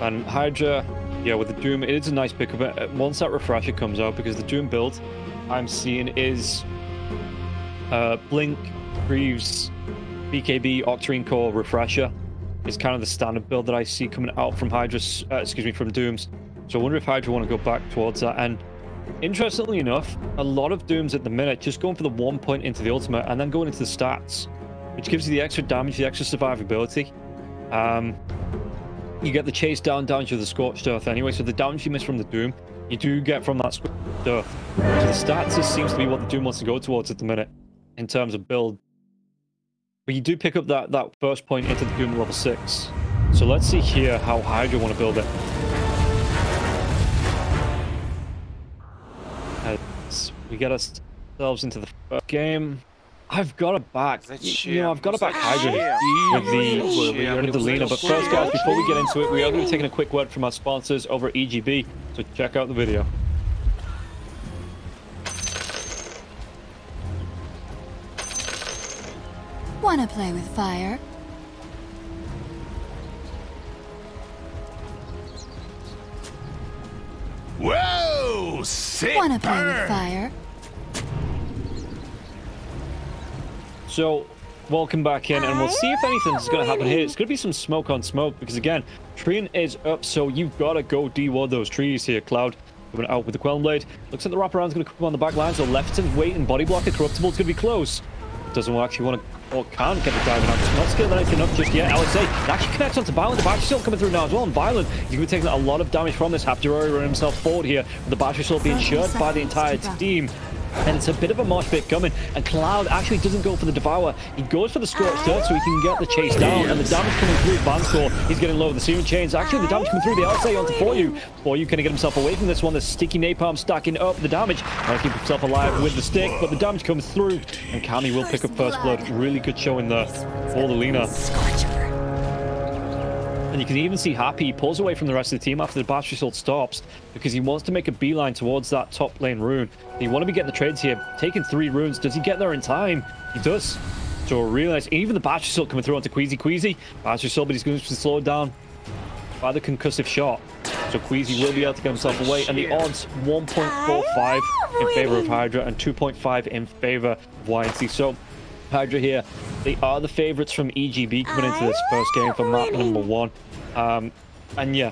And HYDRA, yeah, with the Doom, it is a nice pickup once that refresher comes out, because the Doom build I'm seeing is Blink, Greaves, BKB, Octarine Core, refresher is kind of the standard build that I see coming out from HYDRA's, from Dooms. So I wonder if HYDRA want to go back towards that. And interestingly enough, a lot of Dooms at the minute just going for the 1 point into the ultimate and then going into the stats, which gives you the extra damage, the extra survivability. You get the chase down to the Scorched Earth anyway, so the damage you miss from the Doom, you do get from that Scorched Earth. So the stats just seems to be what the Doom wants to go towards at the minute in terms of build. But you do pick up that first point into the Doom level 6. So let's see here how HYDRA want to build it. As we get ourselves into the first game. I've got to back, I've got to back HYDRA with the Lina. But first, guys, before we get into it, we are going to be taking a quick word from our sponsors over at EGB. So check out the video. Wanna play with fire? Whoa! Sick! Wanna play with fire? So, welcome back in, and we'll see if anything's going to happen here. It's going to be some smoke on smoke, because again, treeing is up, so you've got to go deward those trees here. Cloud coming out with the Quelling Blade. Looks like the wraparound's going to come on the back line, so Lefton's waiting. Body blocker, Corruptible's going to be close. Doesn't actually want to, or can't get the diamond out. It's not skilled anything up just yet. LSA, it actually connects onto Violent. The battery still coming through now as well, and Violent, he's going to be taking a lot of damage from this. HYDRA running himself forward here, with the battery still being shared by the entire team. And it's a bit of a mosh pit coming, and Cloud actually doesn't go for the Devour. He goes for the Scorched Earth so he can get the chase down, and the damage coming through Vanscore, he's getting low. The Searing Chains, actually the damage coming through the LSA onto For You can get himself away from this one. The sticky napalm stacking up the damage, trying to keep himself alive with the stick, but the damage comes through, and Kami will pick up first blood. Really good showing there for the Lina. And you can even see Happy, he pulls away from the rest of the team after the battery assault stops, because he wants to make a beeline towards that top lane rune. You want to be getting the trades here, taking 3 runes. Does he get there in time? He does. So really nice. Even the battery assault coming through onto Queasy. Battery assault, but he's going to slow it down by the concussive shot. So Queasy will be able to get himself away, and the odds 1.45 in favor of HYDRA and 2.5 in favor of YNT. So HYDRA here, they are the favorites from EGB coming into this first game for map number 1. And yeah,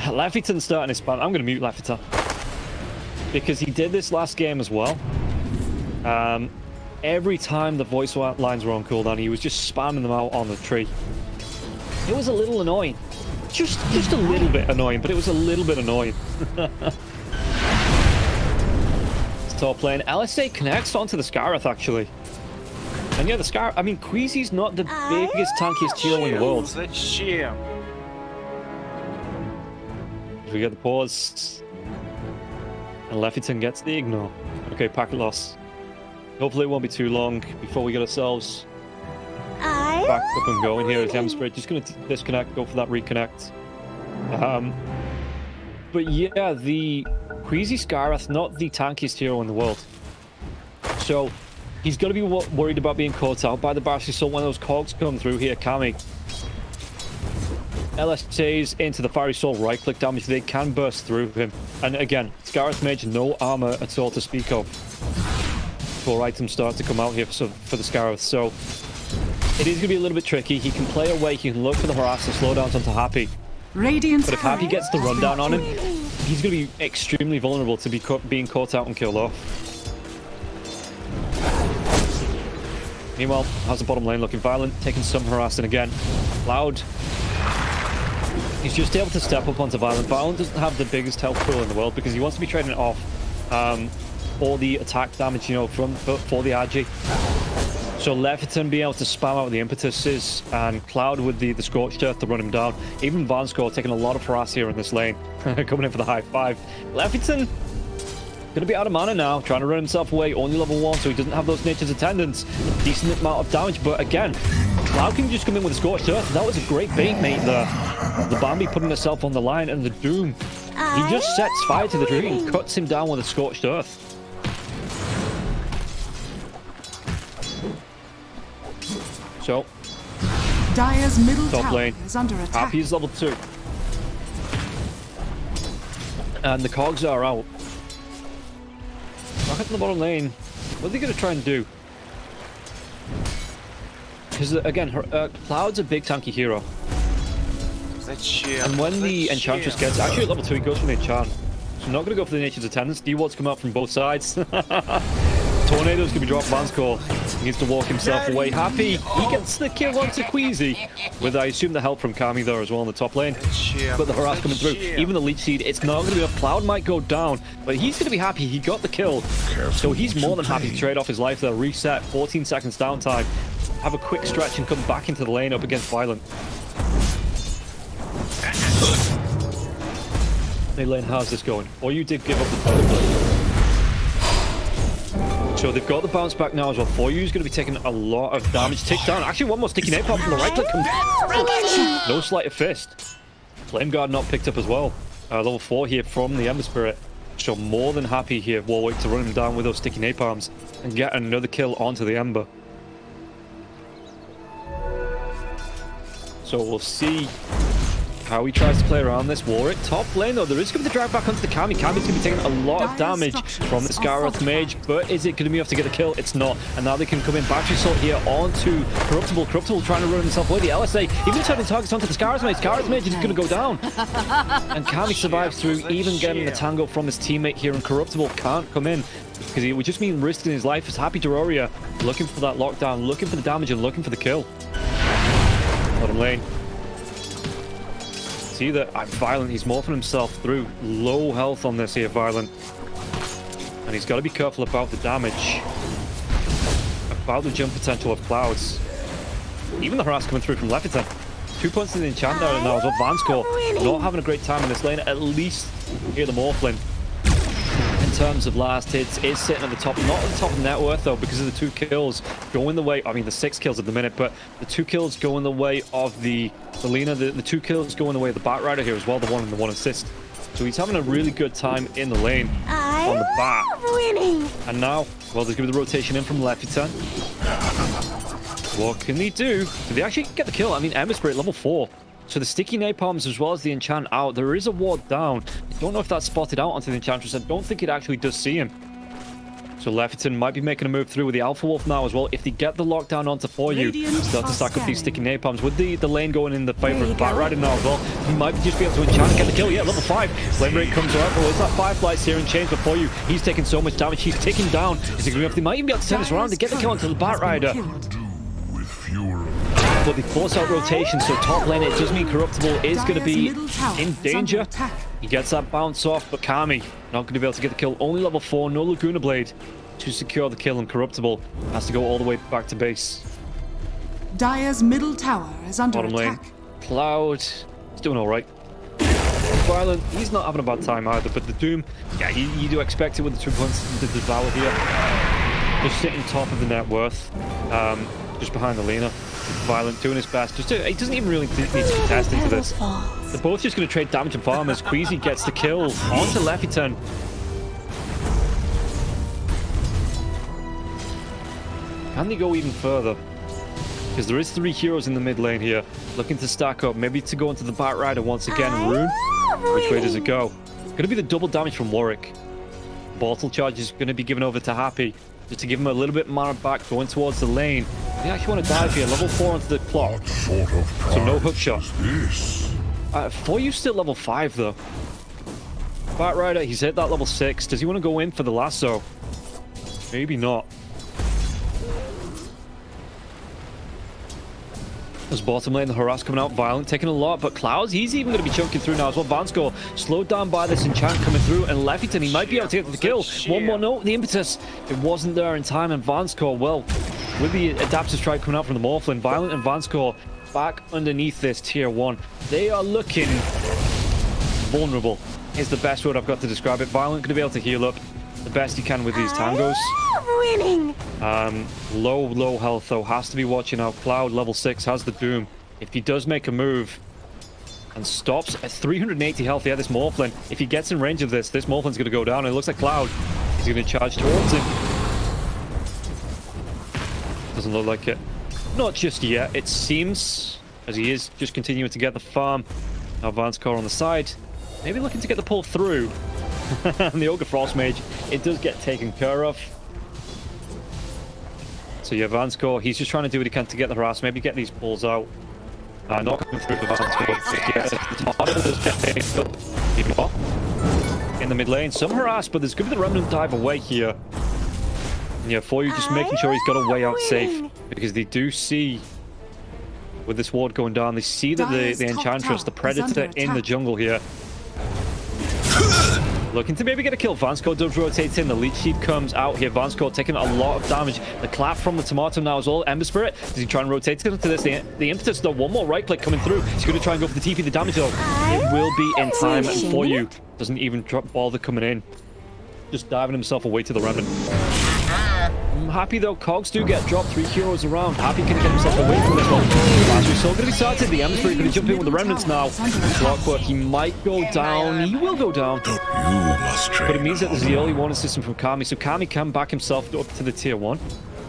Leftyton's starting his spam. I'm going to mute Leftyton, because he did this last game as well. Every time the voice lines were on cooldown, he was just spamming them out on the tree. It was a little annoying. Just a little bit annoying, but it was a little bit annoying. It's top lane. LSA connects onto the Scarith, actually. And yeah, the Scar, I mean, Queasy's not the biggest, tankiest hero in the world. We get the pause. And Leftyton gets the ignore. Okay, packet loss. Hopefully it won't be too long before we get ourselves back up and going here. As Spirit just going to disconnect, go for that reconnect. But yeah, the Queasy Scarith, not the tankiest hero in the world. So he's going to be worried about being caught out by the battery assault when those cogs come through here. Kami. LSA's into the Fiery Soul right-click damage. They can burst through him. And again, Scarith Mage, no armor at all to speak of. 4 items start to come out here for the Scarith. So it is going to be a little bit tricky. He can play away. He can look for the harass and slow downs onto Happy. But if Happy gets the rundown on him, he's going to be extremely vulnerable to being caught out and killed off. Meanwhile, how's the bottom lane looking? Violent, taking some harassing again. Loud. He's just able to step up onto Violent. Violent doesn't have the biggest health pool in the world, because he wants to be trading it off for the attack damage, you know, for the Agi. So Leftyton being able to spam out the impetuses, and Cloud with the Scorched Earth to run him down. Even Vanscore taking a lot of harass here in this lane. Coming in for the high 5. Leftyton gonna be out of mana now, trying to run himself away, only level 1, so he doesn't have those Nature's Attendants. Decent amount of damage, but again, Cloud can just come in with a Scorched Earth. That was a great bait mate there. The Bambi putting herself on the line, and the Doom, he just sets fire to the tree and cuts him down with a Scorched Earth. So, Dire's middle top tower lane, is under attack. Happy is level 2. And the cogs are out. Back up in the bottom lane. What are they going to try and do? Because, again, Cloud's a big tanky hero. And when the Enchantress gets... Actually, at level 2, he goes for the enchant. So not going to go for the Nature's Attendance. D-Ward's come out from both sides. Tornado's going to be dropped. Vanscore. He needs to walk himself away. Happy. He gets the kill onto Queasy. With, I assume, the help from Kami there as well in the top lane. But the harass coming through. Even the Leech Seed, it's not going to be enough. Cloud might go down. But he's going to be happy. He got the kill. So he's more than happy to trade off his life there. Reset. 14 seconds downtime. Have a quick stretch and come back into the lane up against Violent. Mid lane, how's this going? Or you did give up the third. So they've got the bounce back now as well. For you's going to be taking a lot of damage. Tick down. Actually, one more sticky napalm from the right click. No sleight of fist. Flame Guard not picked up as well. Level 4 here from the Ember Spirit. So more than happy here, Warwick, to run him down with those sticky napalms and get another kill onto the Ember. So we'll see how he tries to play around this. Warwick, top lane though, there is going to be the drag back onto the Kami. Kami's going to be taking a lot of damage from the Skyroth Mage, but is it going to be enough to get the kill? It's not. And now they can come in. Battery Assault here onto Corruptible. Corruptible trying to run himself away. The LSA, even turning targets onto the Skyroth Mage. Skyroth Mage is going to go down. And Kami survives through even getting the tango from his teammate here, and Corruptible can't come in because it would just mean risking his life. It's Happy Terraria looking for that lockdown, looking for the damage and looking for the kill. Bottom lane. See that Violent, he's morphing himself through. Low health on this here, Violent. And he's got to be careful about the damage. About the jump potential of Clouds. Even the harass coming through from Leviton. 2 points to the enchant now as well. Vanscore not having a great time in this lane. At least here the Morphlin. In terms of last hits, is sitting at the top. Not at the top of net worth though, because of the 2 kills going the way. I mean, the 6 kills at the minute, but the 2 kills going the way of the Lina. The 2 kills going the way of the Bat Rider here as well. The 1 and the 1 assist. So he's having a really good time in the lane on the Bat. Winning. And now, well, there's going to be the rotation in from Leviton. What can they do? Did they actually get the kill? I mean, Ember Spirit level 4. So the sticky napalms as well as the enchant out. There is a ward down. I don't know if that's spotted out onto the Enchantress. I don't think it actually does see him. So Leviton might be making a move through with the Alpha Wolf now as well. If they get the lockdown onto For You, start to stack up these sticky napalms. With the lane going in the favor of the Bat Rider now as well, he might just be able to enchant and get the kill. Yeah, level 5. Flame Rate comes out. Oh, it's that Fireflies here and change for For You. He's taking so much damage. He's ticking down. Is he going to be, they might even be able to turn this around to get the kill onto the Bat Rider. But they force out rotation, so top lane, it does mean Corruptible is going to be in danger. He gets that bounce off, but Kami not going to be able to get the kill. Only level 4, no Laguna Blade to secure the kill, and Corruptible has to go all the way back to base. Dire's middle tower is under Bottom lane. attack. Cloud is doing all right. Violent, he's not having a bad time either, but the Doom, yeah, you do expect it with the 2 points to devour here. Just sitting top of the net worth, just behind the Lina. Violent doing his best. He doesn't even really need to contest into this. They're both just going to trade damage and farm as Queasy gets the kill onto Leviton. Can they go even further? Because there is 3 heroes in the mid lane here, looking to stack up, maybe to go into the Bat Rider once again. Rune, which way does it go? It's going to be the double damage from Warwick. Bottle charge is going to be given over to Happy, just to give him a little bit mana back, going towards the lane. They actually want to dive here. Level 4 onto the clock. So no hook shot. For you still level 5 though. Bat Rider, he's hit that level 6. Does he want to go in for the lasso? Maybe not. There's bottom lane, the harass coming out, Violent taking a lot, but Clouds, he's even going to be chunking through now as well. Vanscore slowed down by this enchant coming through, and Leviton, he might be able to get the kill. One more, no, the impetus, it wasn't there in time, and Vanscore, well, with the adaptive strike coming out from the Morphlin, Violent and Vanscore back underneath this tier 1. They are looking vulnerable, is the best word I've got to describe it. Violent going to be able to heal up the best he can with these tangos. Winning. Low health though, has to be watching out. Cloud level 6 has the Doom. If he does make a move and stops at 380 health, yeah, this Morphlin, if he gets in range of this Morphlin's going to go down. And it looks like Cloud is going to charge towards him. Doesn't look like it. Not just yet, it seems, as he is just continuing to get the farm. Now Vanscore on the side, maybe looking to get the pull through. And the Ogre Frost Mage, it does get taken care of. So yeah, Vanscore, he's just trying to do what he can to get the harass, maybe get these pulls out. Not coming through for Vanscore. Yeah, the tomato does get taken up even more. In the mid lane, some harass, but there's going to be the Remnant dive away here. And yeah, for you, just making sure he's got a way out safe. Because they do see, with this ward going down, they see that the Enchantress, the Predator in the jungle here. Looking to maybe get a kill. Vanscore does rotate in. The leech sheep comes out here. Vanscore taking a lot of damage. The clap from the tomato now as well. Ember Spirit. Does he try and rotate into this? The impetus, though. One more right click coming through. He's going to try and go for the TP. The damage, though. It will be in time. And for you, doesn't even bother coming in. Just diving himself away to the Remnant. I'm happy, though. Cogs do get dropped. 3 heroes around. Happy can get himself away from this one. We're still going to be started. The Ember Spirit going to jump in with the Remnants now. Clockwork, he might go down. He will go down. But it means that there's the early warning system from Kami. So Kami can back himself up to the tier 1.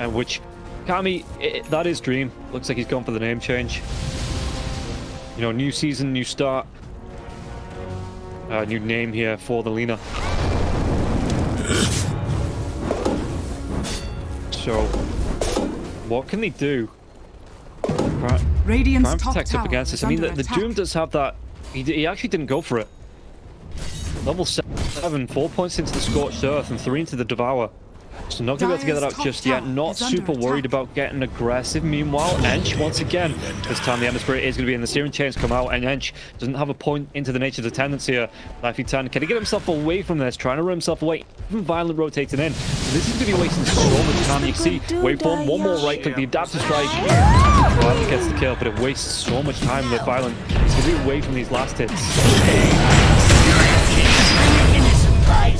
And which, Kami, that is Dream. Looks like he's gone for the name change. You know, new season, new start. New name here for the Lina. So, what can they do? Radiant's try and top protect tower up against this. I mean, the Doom does have that. He actually didn't go for it. Level 7, 4 points into the Scorched Earth and 3 into the Devour. So not going to be able to get that out just yet. Not super worried about getting aggressive. Meanwhile, Ench, once again, this time the Ember Spirit is going to be in. The Searing Chains come out, and Ench doesn't have a point into the nature of the tendency here. Lifey 10, can he get himself away from this? Trying to run himself away. Even Violent rotating in. So this is going to be wasting so much time. You see, Waveform, one more right click, the Adaptive Strike. Violent gets the kill, but it wastes so much time with Violent. He's going to be away from these last hits.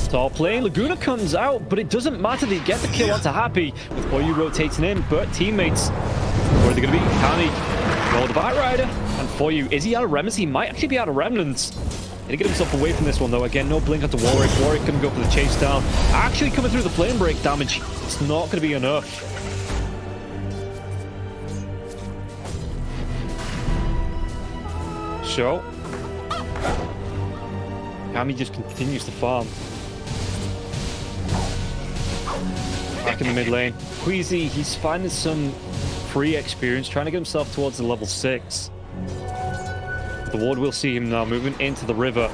Top lane, Laguna comes out, but it doesn't matter. They get the kill onto Happy with Boyu rotating in, but teammates, where are they going to be? Kami, roll the Bat Rider, and for you, is he out of remnants? He might actually be out of remnants. Did he get himself away from this one, though? Again, no blink onto Warwick. Warwick couldn't go for the chase down. Actually coming through the flame break damage. It's not going to be enough. So, Kami just continues to farm. Back in the mid lane. Queasy, he's finding some free experience, trying to get himself towards the level 6. The ward will see him now moving into the river.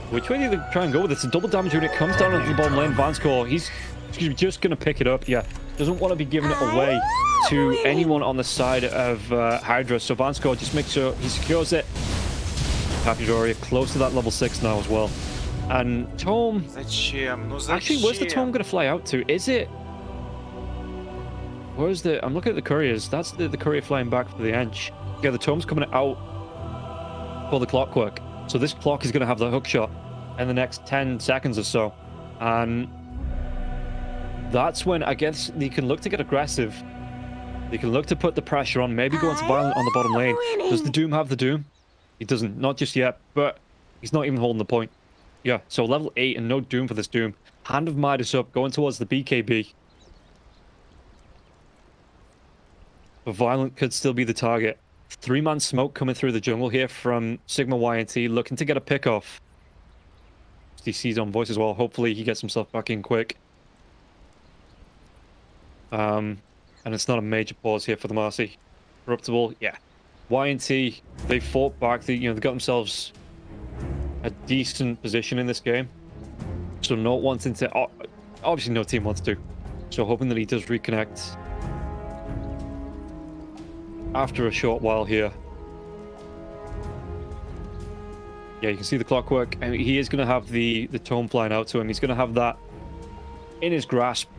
Which way do they try and go with this? A double damage when it comes down into the bottom lane. Vanscore, he's just going to pick it up. Yeah, doesn't want to be giving it away to anyone on the side of HYDRA. So Vanscore just makes sure he secures it. Happy Doria close to that level 6 now as well. And Tome... Actually, where's the Tome going to fly out to? Is it... Where's the... I'm looking at the couriers. That's the courier flying back for the Ench. Yeah, the Tome's coming out for the Clockwork. So this clock is going to have the hook shot in the next 10 seconds or so. And that's when, I guess, they can look to get aggressive. They can look to put the pressure on, maybe go into Violent on the bottom lane. Does the Doom have the Doom? He doesn't, not just yet, but he's not even holding the point. Yeah, so level 8 and no Doom for this Doom. Hand of Midas up, going towards the BKB. But Violent could still be the target. 3-man smoke coming through the jungle here from Sigma.YNT, looking to get a pick off. He sees on voice as well. Hopefully he gets himself back in quick. And it's not a major pause here for the Marcy. Corruptible, yeah. YNT, they fought back. They got themselves a decent position in this game. So not wanting to... Obviously no team wants to. So hoping that he does reconnect after a short while here. Yeah, you can see the Clockwork. And he is going to have the Tome flying out to him. He's going to have that in his grasp.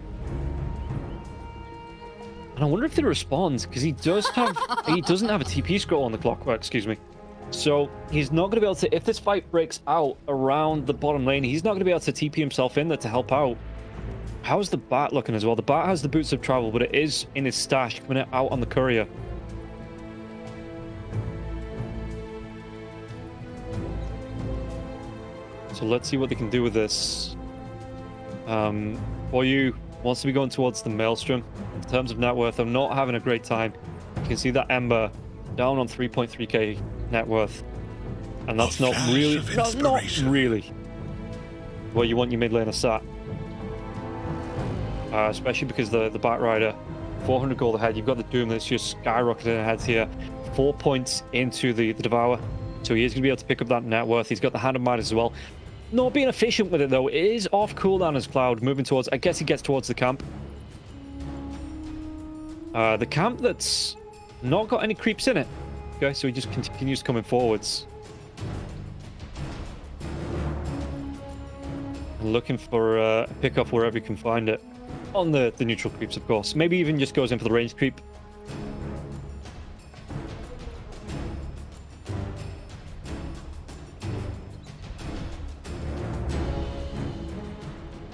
And I wonder if they respond, because he does have... he doesn't have a TP scroll on the Clockwork, excuse me. So he's not going to be able to... If this fight breaks out around the bottom lane, he's not going to be able to TP himself in there to help out. How's the Bat looking as well? The Bat has the Boots of Travel, but it is in his stash, coming out on the Courier. So let's see what they can do with this. For you... wants to be going towards the Maelstrom. In terms of net worth, I'm not having a great time. You can see that Ember down on 3.3k net worth. And that's not really... No, not really. where you want your mid laner sat. Especially because the Batrider, 400 gold ahead. You've got the Doom that's just skyrocketing ahead here. 4 points into the Devour. So he is going to be able to pick up that net worth. He's got the Hand of Midas as well. Not being efficient with it, though. It is off cooldown as Cloud, moving towards... I guess he gets towards the camp. The camp that's not got any creeps in it. Okay, so he just continues coming forwards. And looking for a pick-off wherever he can find it. On the neutral creeps, of course. Maybe even just goes in for the ranged creep.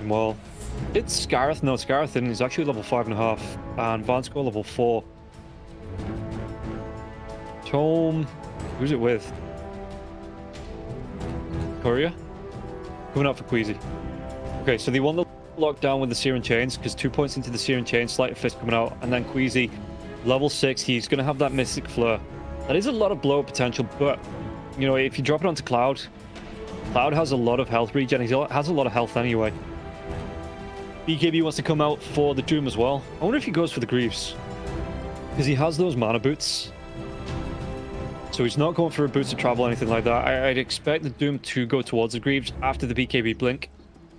Well, it's Scarith. No, Scarith and he's actually level 5.5. And Vansko level 4. Tome. Who's it with? Courier? Coming out for Queasy. Okay, so they want the lockdown with the Searing Chains, because 2 points into the Searing Chains, Sleight of Fist coming out, and then Queasy, level 6, he's going to have that Mystic Flare. That is a lot of blow-up potential, but, you know, if you drop it onto Cloud, Cloud has a lot of health regen. He has a lot of health anyway. BKB wants to come out for the Doom as well. I wonder if he goes for the Greaves, because he has those mana boots. So he's not going for a boost of travel or anything like that. I'd expect the Doom to go towards the Greaves after the BKB blink,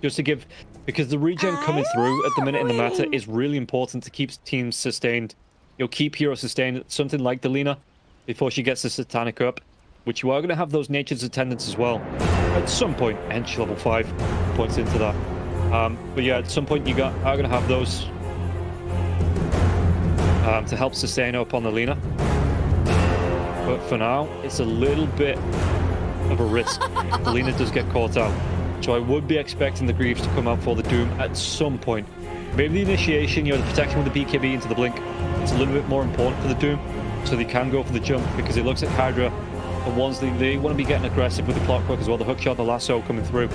just to give... Because the regen coming through at the minute in the meta is really important to keep teams sustained. You'll keep heroes sustained, something like the Lina, before she gets the Satanic up, which you are going to have those Nature's Attendants as well. At some point, Hench level 5 points into that. But yeah, at some point you are going to have those to help sustain up on the Lina. But for now, it's a little bit of a risk. The Lina does get caught out. So I would be expecting the Greaves to come out for the Doom at some point. Maybe the initiation, you know, the protection with the BKB into the blink, it's a little bit more important for the Doom, so they can go for the jump, because it looks at HYDRA, the ones they want to be getting aggressive with the Clockwork as well, the hookshot, the lasso coming through.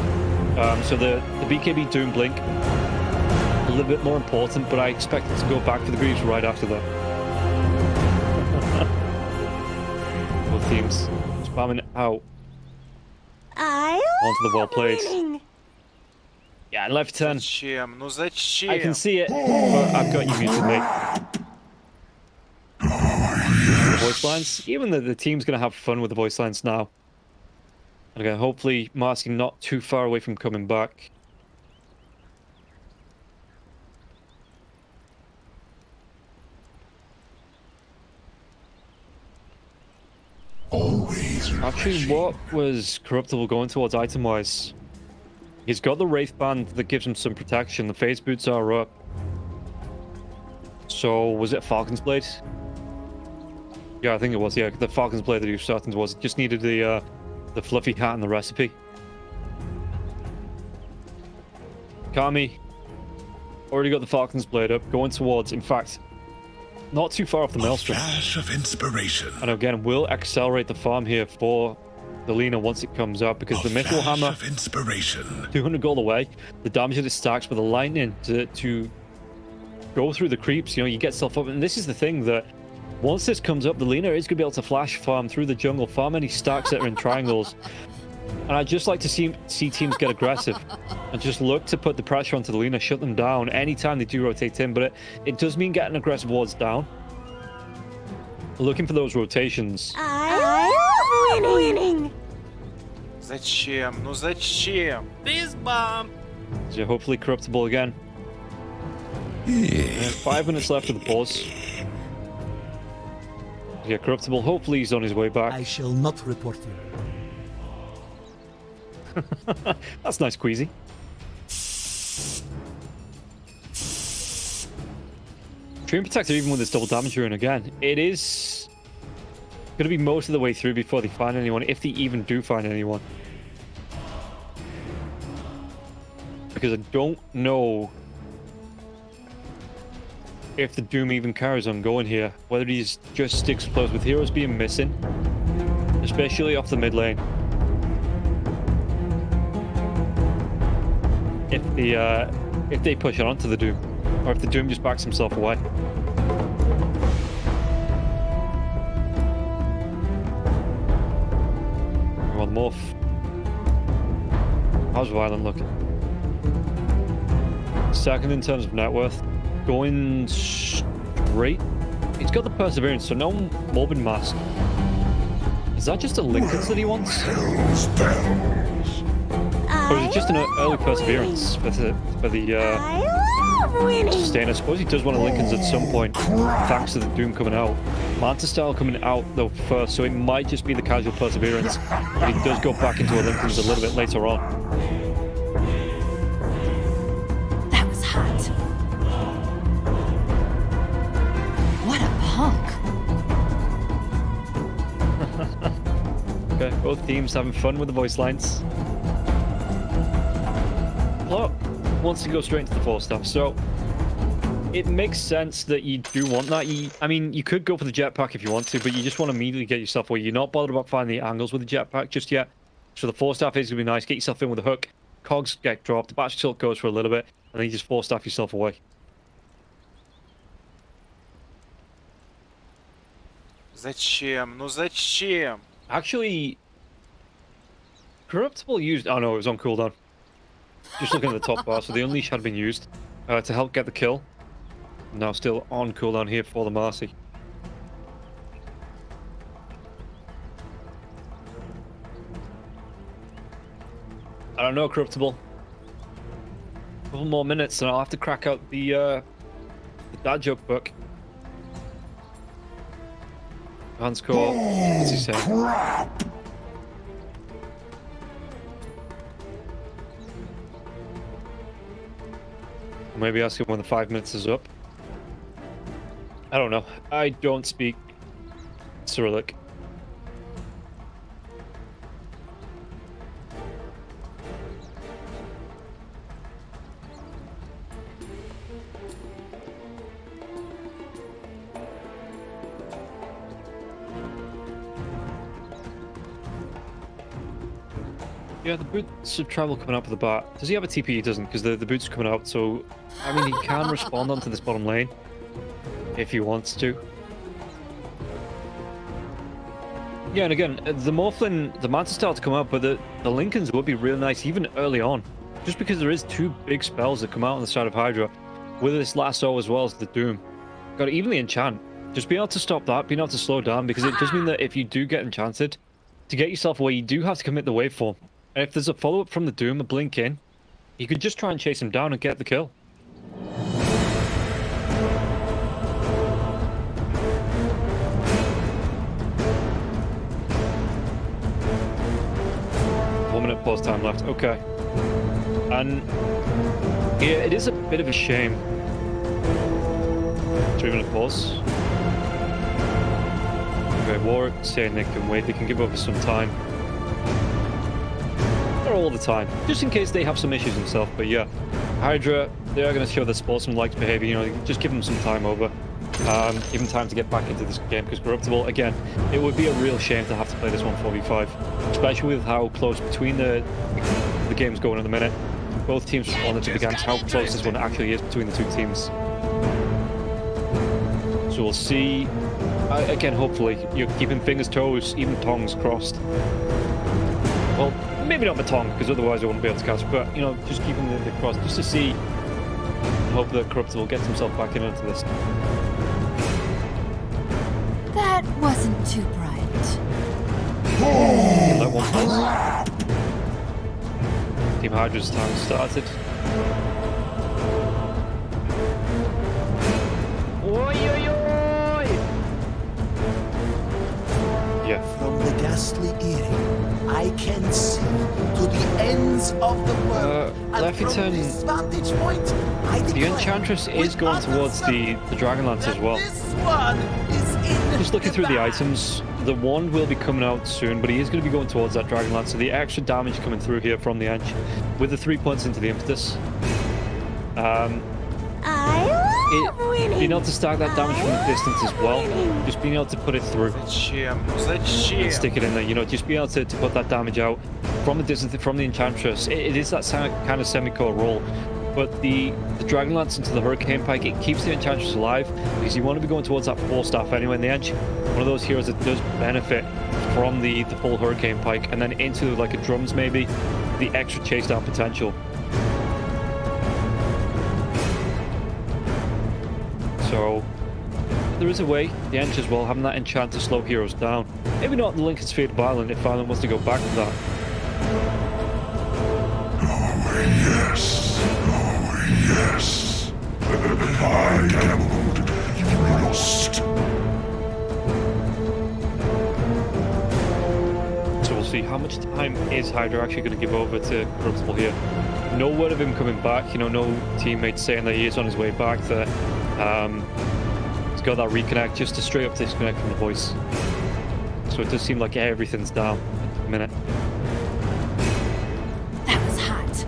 So the BKB Doom blink, a little bit more important, but I expect it to go back for the Greaves right after that. Both teams spamming out. Onto the well played. Yeah, left turn. Зачем? Ну зачем? I can see it, but I've got you muted, mate. The voice lines. Even the team's going to have fun with the voice lines now. And again, hopefully masking not too far away from coming back. Actually, what was Corruptible going towards item-wise? He's got the Wraith Band that gives him some protection. The Phase Boots are up. So, was it Falcon's Blade? Yeah, I think it was. Yeah, the Falcon's Blade that he was starting towards. Just needed the fluffy hat and the recipe. Kami. Already got the Falcon's Blade up. Going towards, in fact... Not too far off the Maelstrom. Flash of inspiration. And again, we'll accelerate the farm here for the Lina once it comes out, because the Mithril Hammer, of inspiration. 200 gold away, the damage that it stacks with the lightning to go through the creeps, you know, you get stuff up. And this is the thing, that once this comes up, the Lina is going to be able to flash farm through the jungle, farm any stacks that are in triangles. And I'd just like to see teams get aggressive and just look to put the pressure onto the Lina, shut them down anytime they do rotate in. But it does mean getting aggressive wards down. Looking for those rotations. I'm winning. Зачем? Ну зачем? This bomb. So hopefully Corruptible again. 5 minutes left of the pause. Yeah, Corruptible, hopefully he's on his way back. I shall not report you. That's nice, Queasy. Treant Protector, even with this double damage rune again, it is going to be most of the way through before they find anyone, if they even do find anyone. Because I don't know if the Doom even carries on going here. Whether he's just sticks close with heroes being missing, especially off the mid lane. If they push it onto the Doom, or if the Doom just backs himself away. Well, Morph. How's Violent looking? second in terms of net worth. Going straight. He's got the perseverance, so no morbid mask. Is that just a Lincolns that he wants? Or is it just an early perseverance for the sustain? I suppose he does want a Lincolns at some point, thanks to the Doom coming out. Manta style coming out though first, so it might just be the casual perseverance. But he does go back into a Lincolns a little bit later on. That was hot. What a punk. Okay, both teams having fun with the voice lines. Plot wants to go straight into the 4-star, so it makes sense that you do want that. I mean, you could go for the jetpack if you want to, but you just want to immediately get yourself where you're not bothered about finding the angles with the jetpack just yet. So the 4-star is going to be nice. Get yourself in with a hook. Cogs get dropped. The battery tilt goes for a little bit, and then you just 4-star yourself away. Зачем? Ну зачем? Actually, Corruptible used... Oh no, it was on cooldown. Just looking at the top bar, so the Unleash had been used to help get the kill. Now still on cooldown here for the Marcy. I don't know, Corruptible. A couple more minutes and I'll have to crack out the dad joke book. Hans Core, what's he saying? Maybe ask him when the 5 minutes is up. I don't know. I don't speak Cyrillic. Yeah, the boots of travel coming out of the bat. Does he have a TP? He doesn't, because the boots are coming out, so... I mean, he can respond onto this bottom lane. If he wants to. Yeah, and again, the Morphlin, the Manta style to come out, but the Lincolns would be real nice even early on. Just because there is 2 big spells that come out on the side of Hydra. With this lasso as well as the Doom. Got to evenly enchant. Just being able to stop that, being able to slow down, because it does mean that if you do get enchanted, to get yourself away, you do have to commit the waveform. And if there's a follow-up from the Doom, a blink in, you could just try and chase him down and get the kill. Pause time left. Okay. And yeah, it is a bit of a shame. 3-minute pause. Okay, Warwick saying they can wait. They can give over some time. Not all the time. Just in case they have some issues themselves. But yeah, Hydra, they are going to show their sportsman-like behavior. You know, just give them some time over. Give them time to get back into this game, because Corruptible, again, it would be a real shame to have to play this one 4v5, especially with how close between the games going at the minute. Both teams responded to the games, how close this one actually is between the 2 teams. So we'll see. Again, hopefully, you're keeping fingers, toes, even tongs crossed. Well, maybe not the tongue, because otherwise I wouldn't be able to catch, but, you know, just keeping the cross, just to see, and hope that Corruptible gets himself back into this. That wasn't too bright. Let one pass. Team Hydra's time started. Oi, oi, oi! Yeah. From the ghastly Eyrie, I can see to the ends of the world. And from this vantage point, I the Enchantress is going towards the Dragonlance as well. This one is in Just looking through the items, the wand will be coming out soon, but he is going to be going towards that Dragonlance, so the extra damage coming through here from the Ench, with the 3 points into the impetus. Being able to stack that damage from the distance as well, just being able to put it through. And stick it in there, you know, just being able to put that damage out from the distance, from the Enchantress. It is that kind of semi-core roll. But the Dragonlance into the Hurricane Pike, it keeps the Enchantress alive, because you want to be going towards that 4-staff anyway in the Ench. One of those heroes that does benefit from the full Hurricane Pike, and then into like a Drums maybe, the extra chase down potential. So there is a way, the Ents as well, having that enchant to slow heroes down. Maybe not the Lincoln Sphere to Violent if Violent wants to go back to that. Oh yes, oh yes. I gambled, you lost. So we'll see how much time is HYDRA actually going to give over to Corruptible here. No word of him coming back, you know, no teammates saying that he is on his way back, that he's got that reconnect, just a straight up disconnect from the voice. So it does seem like everything's down at the minute. That was hot.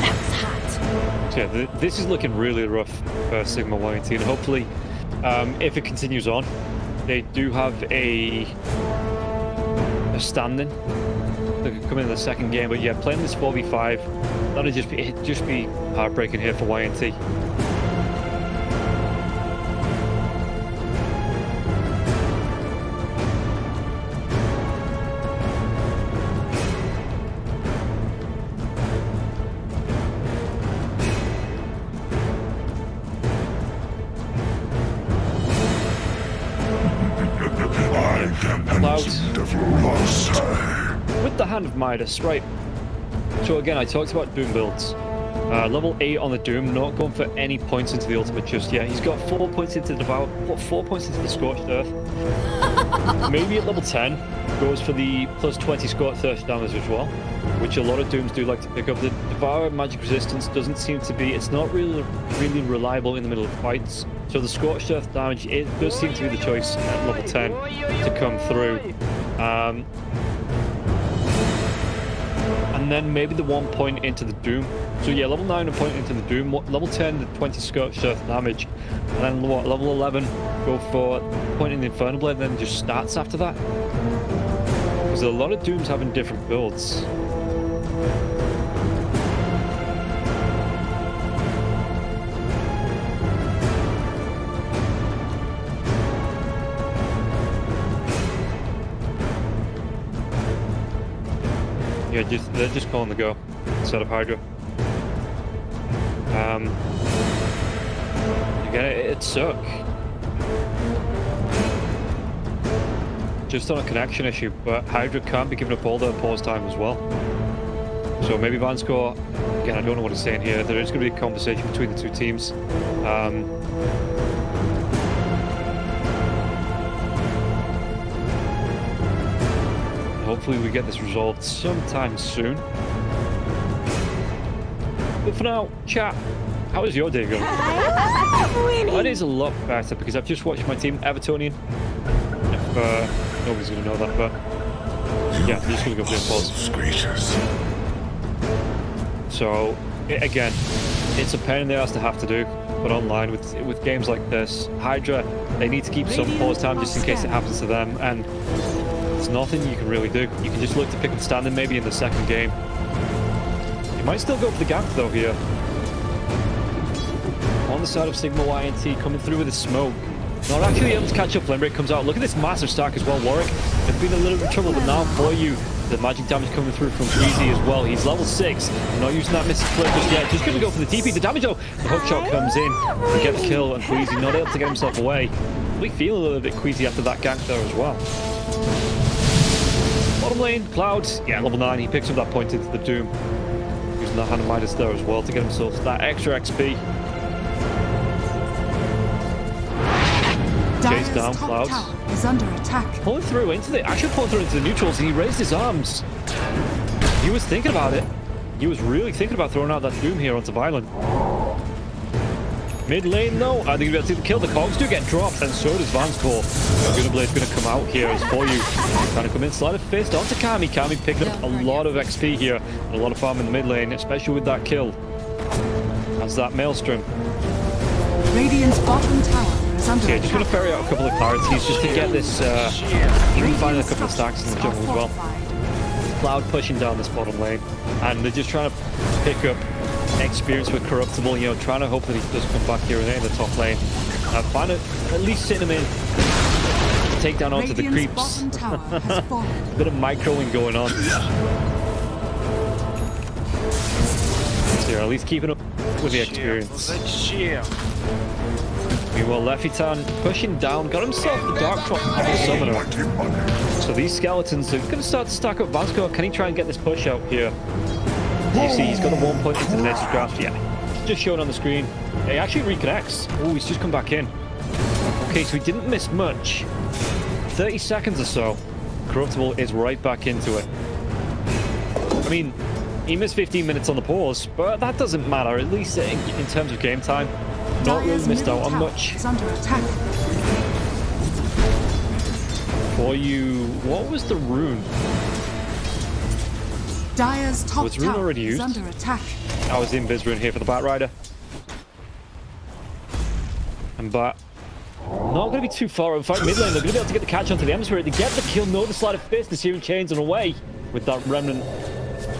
That was hot. So yeah, this is looking really rough for Sigma.YNT, and hopefully, if it continues on, they do have a standing that could come in the second game. But yeah, playing this 4v5, that'd just be heartbreaking here for YNT. With the Hand of Midas, right. So again, I talked about Doom builds. Level 8 on the Doom, not going for any points into the ultimate just yet. He's got 4 points into the Devour, 4 points into the Scorched Earth. Maybe at level 10, goes for the plus 20 Scorched Earth damage as well, which a lot of Dooms do like to pick up. The Devour magic resistance doesn't seem to be, it's not really reliable in the middle of fights. So the Scorched Earth damage, it does seem to be the choice at level 10 to come through. And then maybe the 1 point into the Doom. So yeah, level 9 a point into the Doom, level 10 the 20 Scorched Earth damage, and then what, level 11 go for a point in the Infernal Blade, and then just stats after that. Because a lot of Dooms having different builds. Yeah, they're just calling the go instead of HYDRA. Again, it suck. Just on a connection issue, but HYDRA can't be giving up all their pause time as well. So maybe Vanscore, again, I don't know what he's saying here. There is going to be a conversation between the two teams. Hopefully we get this resolved sometime soon. But for now, chat, how is your day going? Mine is a lot better because I've just watched my team Evertonian. If nobody's going to know that, but yeah, I'm just going to go play a pause. So, again, it's a pain in the ass to have to do, but online with games like this, HYDRA, they need to keep some pause time just in case it happens to them, and there's nothing you can really do. You can just look to pick up standing maybe in the second game. You might still go for the gap though here. On the side of Sigma.YNT coming through with a smoke. Not actually able to catch up. Limerick comes out. Look at this massive stack as well. Warwick has been a little bit of trouble, but now for you, the magic damage coming through from Queasy as well. He's level 6. Not using that Mystic Flare just yet. Just going to go for the TP. The damage though. The hook shot comes in to get the kill, and Queasy not able to get himself away. We feel a little bit Queasy after that gank there as well. Bottom lane, Clouds, yeah, level 9, he picks up that point into the Doom. Using that Hand of Midas there as well to get himself that extra XP. Chase down, Clouds. Is under attack. Pulling through into the, actually pulling through into the neutrals, and he raised his arms. He was thinking about it. He was really thinking about throwing out that Doom here onto Violent. Mid lane though, I think he'll be able to kill. The cogs do get dropped, and so does Vanscore. Gunnerblade's going to come out here as for you. Trying to come in, slide of fist onto Kami. Kami picking up a lot of XP here, and a lot of farm in the mid lane, especially with that kill. That's that Maelstrom. Radiant's bottom tower is under attack. Just going to ferry out a couple of clarities just to get this, even finding a couple of stacks in the jungle as well. Cloud pushing down this bottom lane, and they're just trying to pick up experience with Corruptible, you know, trying to hope that he does come back here in the top lane. Find it, at least sitting him in. Take down onto the creeps. Bit of microing going on. So at least keeping up with the experience. Зачем? Meanwhile, Levitan pushing down, got himself the Dark Trot and the Summoner. So these skeletons are going to start to stack up. Vasco, can he try and get this push out here? You see, he's got a 1 point into the next draft. Yeah, just shown on the screen. He actually reconnects. Oh, he's just come back in. Okay, so he didn't miss much. 30 seconds or so. Corruptible is right back into it. I mean, he missed 15 minutes on the pause, but that doesn't matter, at least in terms of game time. Not really missed out on much. Under attack. For you, what was the rune? Dire's top Was rune tower already is used? under attack. That was the Invis rune here for the Bat Rider. And Bat not going to be too far. In fact, mid lane, they're going to be able to get the catch onto the M-Spirit. They get the kill, no the sleight of fist, the Searing Chains, and away with that remnant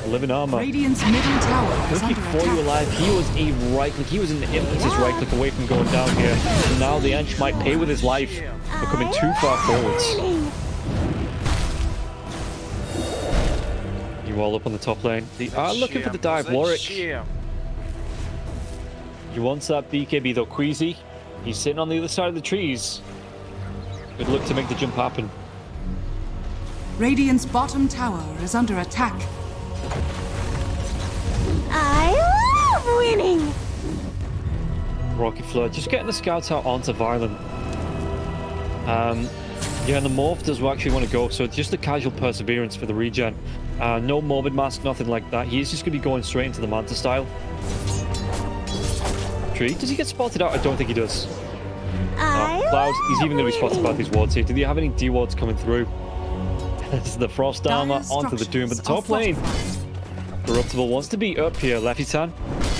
living armor. Radiant's middle tower is Keep under for you attack. alive. He was a right click. He was an impetus right click away from going down here. And now the Ench might pay with his life for coming too far forwards. You all up on the top lane. They are looking for the dive. Warwick. Зачем? He wants that BKB though. Queasy. He's sitting on the other side of the trees. Good luck to make the jump happen. Radiant's bottom tower is under attack. I love winning. Rocky Flood. Just getting the scouts out onto Violent. Yeah, and the Morph does actually want to go, so just a casual perseverance for the regen. No Morbid Mask, nothing like that. He's just going to be going straight into the Manta style. Tree. Does he get spotted out? I don't think he does. Cloud, he's even going to be spotted by these wards here. Do they have any D-wards coming through? This is the Frost Armor onto the Doom, but the top lane. Corruptible wants to be up here. Levitan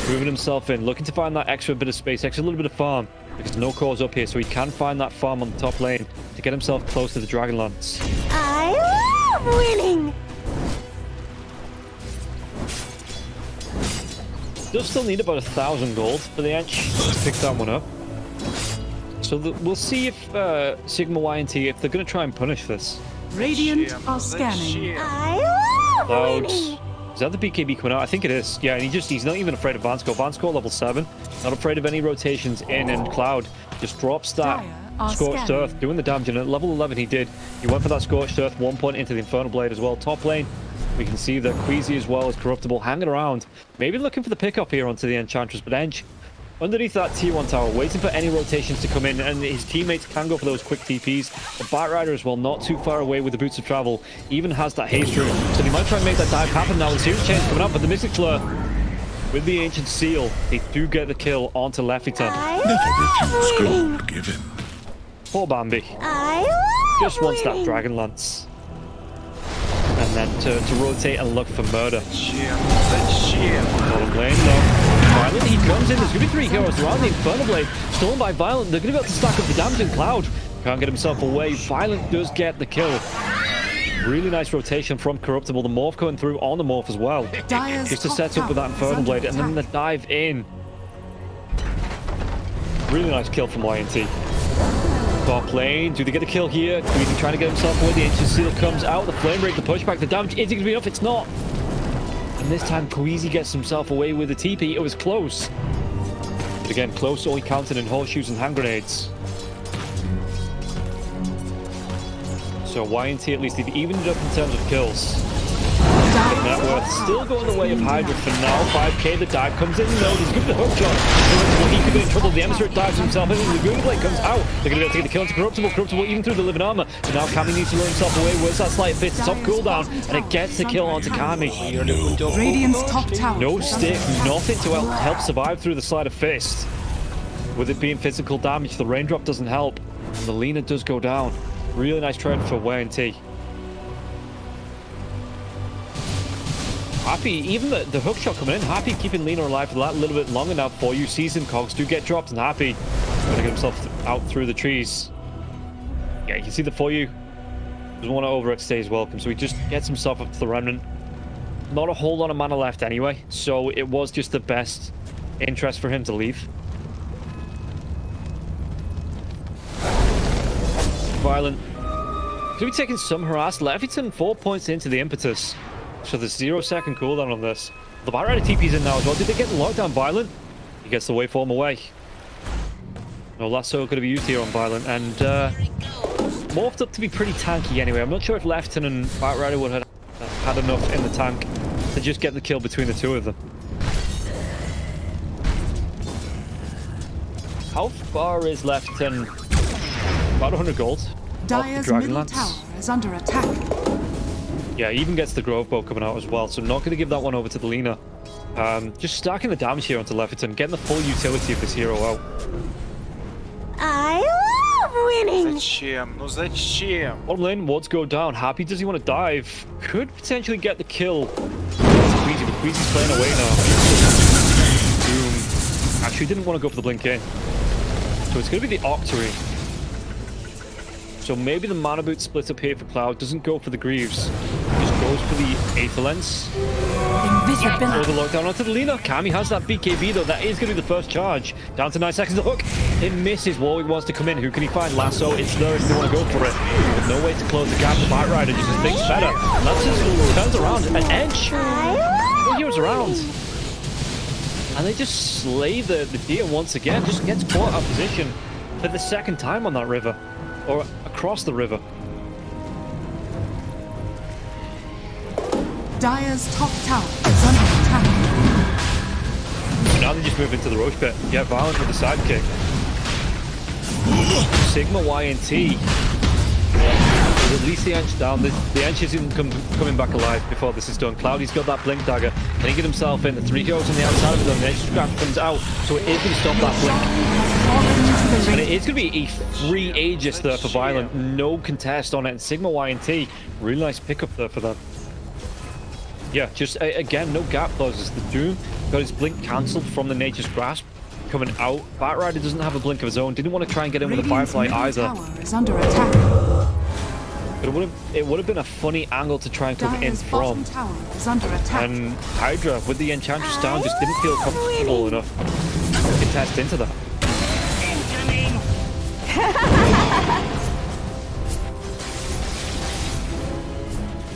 moving himself in, looking to find that extra bit of space, extra little bit of farm, because no cores up here, so he can find that farm on the top lane to get himself close to the Dragonlance. I love winning. Does still need about 1,000 gold for the Edge to pick that one up. So we'll see if Sigma.YNT, if they're going to try and punish this. Radiant are scanning. I love Cloud. winning. Is that the BKB coming out? I think it is. Yeah, and he's not even afraid of Vansco. Vansco level 7. Not afraid of any rotations in, and Cloud just drops that Scorched Earth, doing the damage. And at level 11 he did. He went for that Scorched Earth, 1 point into the Infernal Blade as well. Top lane, we can see that Queasy as well as Corruptible hanging around. Maybe looking for the pickup here onto the Enchantress, but Edge underneath that tier 1 tower, waiting for any rotations to come in, and his teammates can go for those quick TPs. The Bat Rider as well, not too far away with the Boots of Travel, even has that haste rune, so they might try and make that dive happen now. The Searing Chains coming up, but the Mystic Fleur with the Ancient Seal, they do get the kill onto Levitan. I love winning. Given. Poor Bambi. I love Just wants that winning. Dragon Lance. And then to rotate and look for murder. Зачем? Bottom lane though. Violent, he comes in. There's going to be 3 heroes around the Infernal Blade. Stolen by Violent. They're going to be able to stack up the damage in Cloud. Can't get himself away. Violent does get the kill. Really nice rotation from Corruptible. The Morph going through on the Morph as well. Just to set up with that Infernal Blade. And then the dive in. Really nice kill from YNT. Top lane. Do they get the kill here? Queasy trying to get himself away. The Ancient Seal comes out. The Flame Break, the pushback. The damage isn't going to be enough. It's not. And this time, Queasy gets himself away with the TP. It was close. But again, close, all he counted in horseshoes and hand grenades. So YNT, at least, they've evened it up in terms of kills. Net worth still going the way of HYDRA for now. 5k, the dive comes in. No, he's good for the hook shot. He could be in trouble. The Emissary dives himself in. The Lagoon Blade comes out. They're going to be able to get the kill into Corruptible. Corruptible even through the living armor. And now Kami needs to lure himself away. Where's that slight fit? It's off cooldown. And it gets the kill onto Kami. Radiant's top tower. No stick, nothing to help survive through the sleight of fist. With it being physical damage, the raindrop doesn't help. And the Lina does go down. Really nice trade for YNT. Happy, even the hook shot coming in. Happy keeping Lina alive for that little bit longer now for you. Season cogs do get dropped, and Happy going to get himself out through the trees. Yeah, you can see the for you doesn't want to overstay his welcome, so he just gets himself up to the remnant. Not a whole lot of mana left anyway, so it was just the best interest for him to leave. Violent. Could be taking some harass. Levitan 4 points into the impetus. So there's 0 second cooldown on this. The Bat Rider TP's in now as well. Did they get the lockdown? Violent? He gets the waveform away. No lasso going to be used here on Violent, and morphed up to be pretty tanky anyway. I'm not sure if Lefton and Batrider would have had enough in the tank to just get the kill between the two of them. How far is Lefton? About 100 gold. Dire's middle tower is under attack. Yeah, he even gets the Grove Bow coming out as well, so I'm not going to give that one over to the Lina. Just stacking the damage here onto Lefton, getting the full utility of this hero out. I love winning. Зачем? Ну зачем? Bottom lane, wards go down. Happy does he want to dive? Could potentially get the kill. Queasy, but Queasy's playing away now. Doom actually didn't want to go for the blink in. So it's going to be the Octarine. So maybe the mana boot splits up here for Cloud. Doesn't go for the Greaves. Just goes for the Aether Lens. Throw the lockdown onto the Lina. Cammy has that BKB though. That is going to be the first charge. Down to 9 seconds. The hook. It misses. Warwick wants to come in. Who can he find? Lasso. It's there if they want to go for it. But no way to close the gap. The Batrider just thinks better. And that's just turns around. An edge. Well, he was around. And they just slay the deer once again. Just gets caught out of position for the second time on that river. Or across the river. Dire's top tower is under attack. Now they just move into the Roche pit. Yeah, Violent with the sidekick. Sigma.YNT. At least the Ench down. The Ench isn't coming back alive before this is done. Cloudy's got that blink dagger. Can he get himself in? The 3 goes on the outside of them. The Ench scrap comes out. So it is going to stop that blink. And it is going to be a free Aegis there for Violent. No contest on it. And Sigma.YNT. Really nice pickup there for them. Yeah, just again, no gap closes. The Doom got his blink cancelled from the Nature's Grasp. Coming out. Batrider doesn't have a blink of his own. Didn't want to try and get in with a Firefly either. Tower is under attack. But it would have been a funny angle to try and come in from. Tower is under attack. And HYDRA with the Enchantress down just didn't feel comfortable enough to test into that.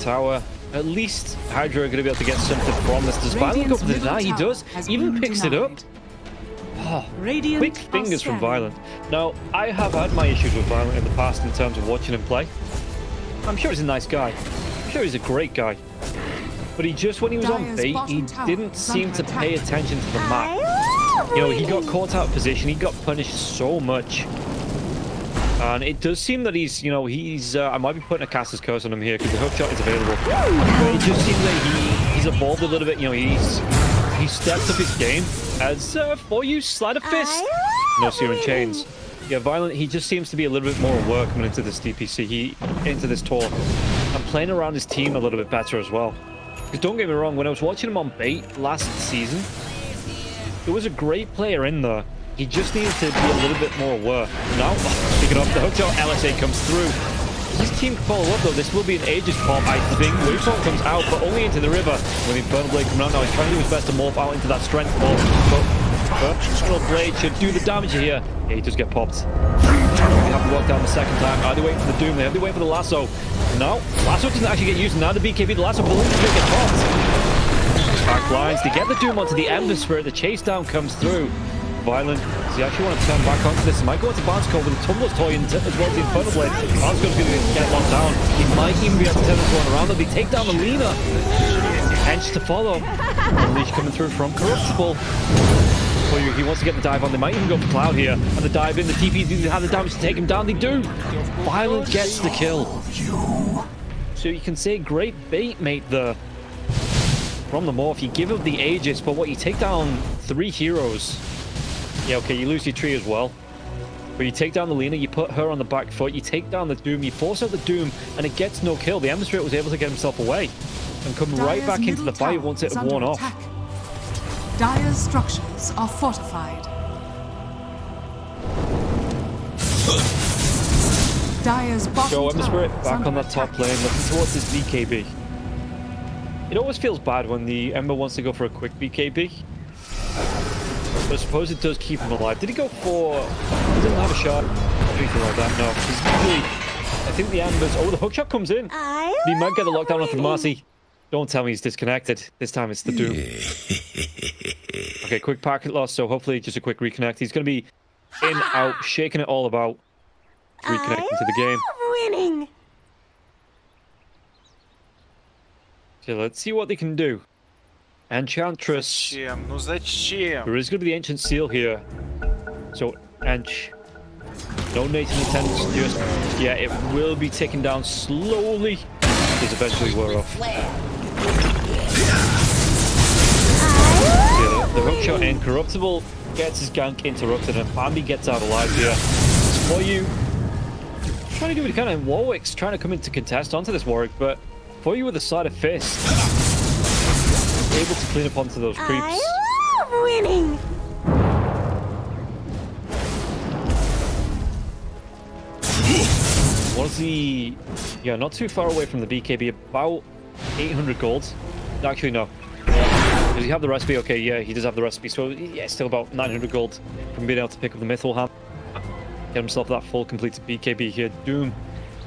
Tower. At least HYDRA are going to be able to get something from this. Does Violent go for the deny? He does. Even picks it up. Oh, quick fingers from Violent. Now, I have had my issues with Violent in the past in terms of watching him play. I'm sure he's a nice guy. I'm sure he's a great guy. But he just, when he was on bait, he didn't seem to pay attention to the map. You know, he got caught out of position. He got punished so much. And it does seem that he's, you know, I might be putting a caster's curse on him here because the hookshot is available. But it just seems that he's evolved a little bit. You know, he's stepped up his game as for you, Sleight of Fist. No Searing Chains. Yeah, Violent, he just seems to be a little bit more aware coming into this DPC, into this tour. And playing around his team a little bit better as well. Because don't get me wrong, when I was watching him on bait last season, there was a great player in there. He just needs to be a little bit more aware. Now, picking up the hookshot, LSA comes through. His team can follow up though. This will be an Aegis pop, I think. Waveform comes out, but only into the river. With the Infernal Blade coming out now, he's trying to do his best to morph out into that strength ball. But Infernal Blade should do the damage here. Yeah, he does get popped. They have to walk down the second time. Are they waiting for the Doom? They have to wait for the lasso. No, lasso doesn't actually get used. Now the BKB, the lasso balloon is going to get popped. Back lines. They get the Doom onto the Ember Spirit. The chase down comes through. Violent. Does he actually want to turn back onto this? He might go into Barnes Cove with a Tumbler's Toy as well as the Infernal Blade. Barnes Cove's going to get locked down. He might even be able to turn this one around. They take down the Lina. Hench to follow. Unleash coming through from Corruptible. He wants to get the dive on. They might even go for Cloud here. And the dive in. The TP do have the damage to take him down. They do. Violent gets the kill. So you can say great bait, mate, there. From the morph, you give up the Aegis, but what, you take down 3 heroes. Yeah, okay, you lose your tree as well. But you take down the Lina, you put her on the back foot, you take down the Doom, you force out the Doom, and it gets no kill. The Ember Spirit was able to get himself away and come right back into the fight once it had worn off. Dire's structures are fortified. Dire's bottom Go Ember Spirit tower back on that top lane, looking towards this BKB. It always feels bad when the Ember wants to go for a quick BKB. But I suppose it does keep him alive. Did he go for... He doesn't have a shot. Anything like that, no. He's really... I think the Embers... Oh, the hookshot comes in. He might get the lockdown onto the Marcy. Don't tell me he's disconnected. This time it's the Doom. Okay, quick packet loss, so hopefully just a quick reconnect. He's going to be in, out, shaking it all about. Reconnecting to the game. Winning. So let's see what they can do. Enchantress. Зачем? Ну зачем? There is going to be the Ancient Seal here. So, Ench. No native attempts, just... Yeah, it will be ticking down slowly. Because eventually we're off. Yeah, the hookshot incorruptible gets his gank interrupted and Bambi gets out alive here. It's for you. Trying to do what he can, and Warwick's trying to come in to contest onto this Warwick, but for you with a side of fist. Able to clean up onto those creeps. I love winning. Was he... Yeah, not too far away from the BKB, about 800 gold. Actually, no. Does he have the recipe? Okay, yeah, he does have the recipe. So, yeah, still about 900 gold from being able to pick up the Mithril Ham. Get himself that full completed BKB here. Doom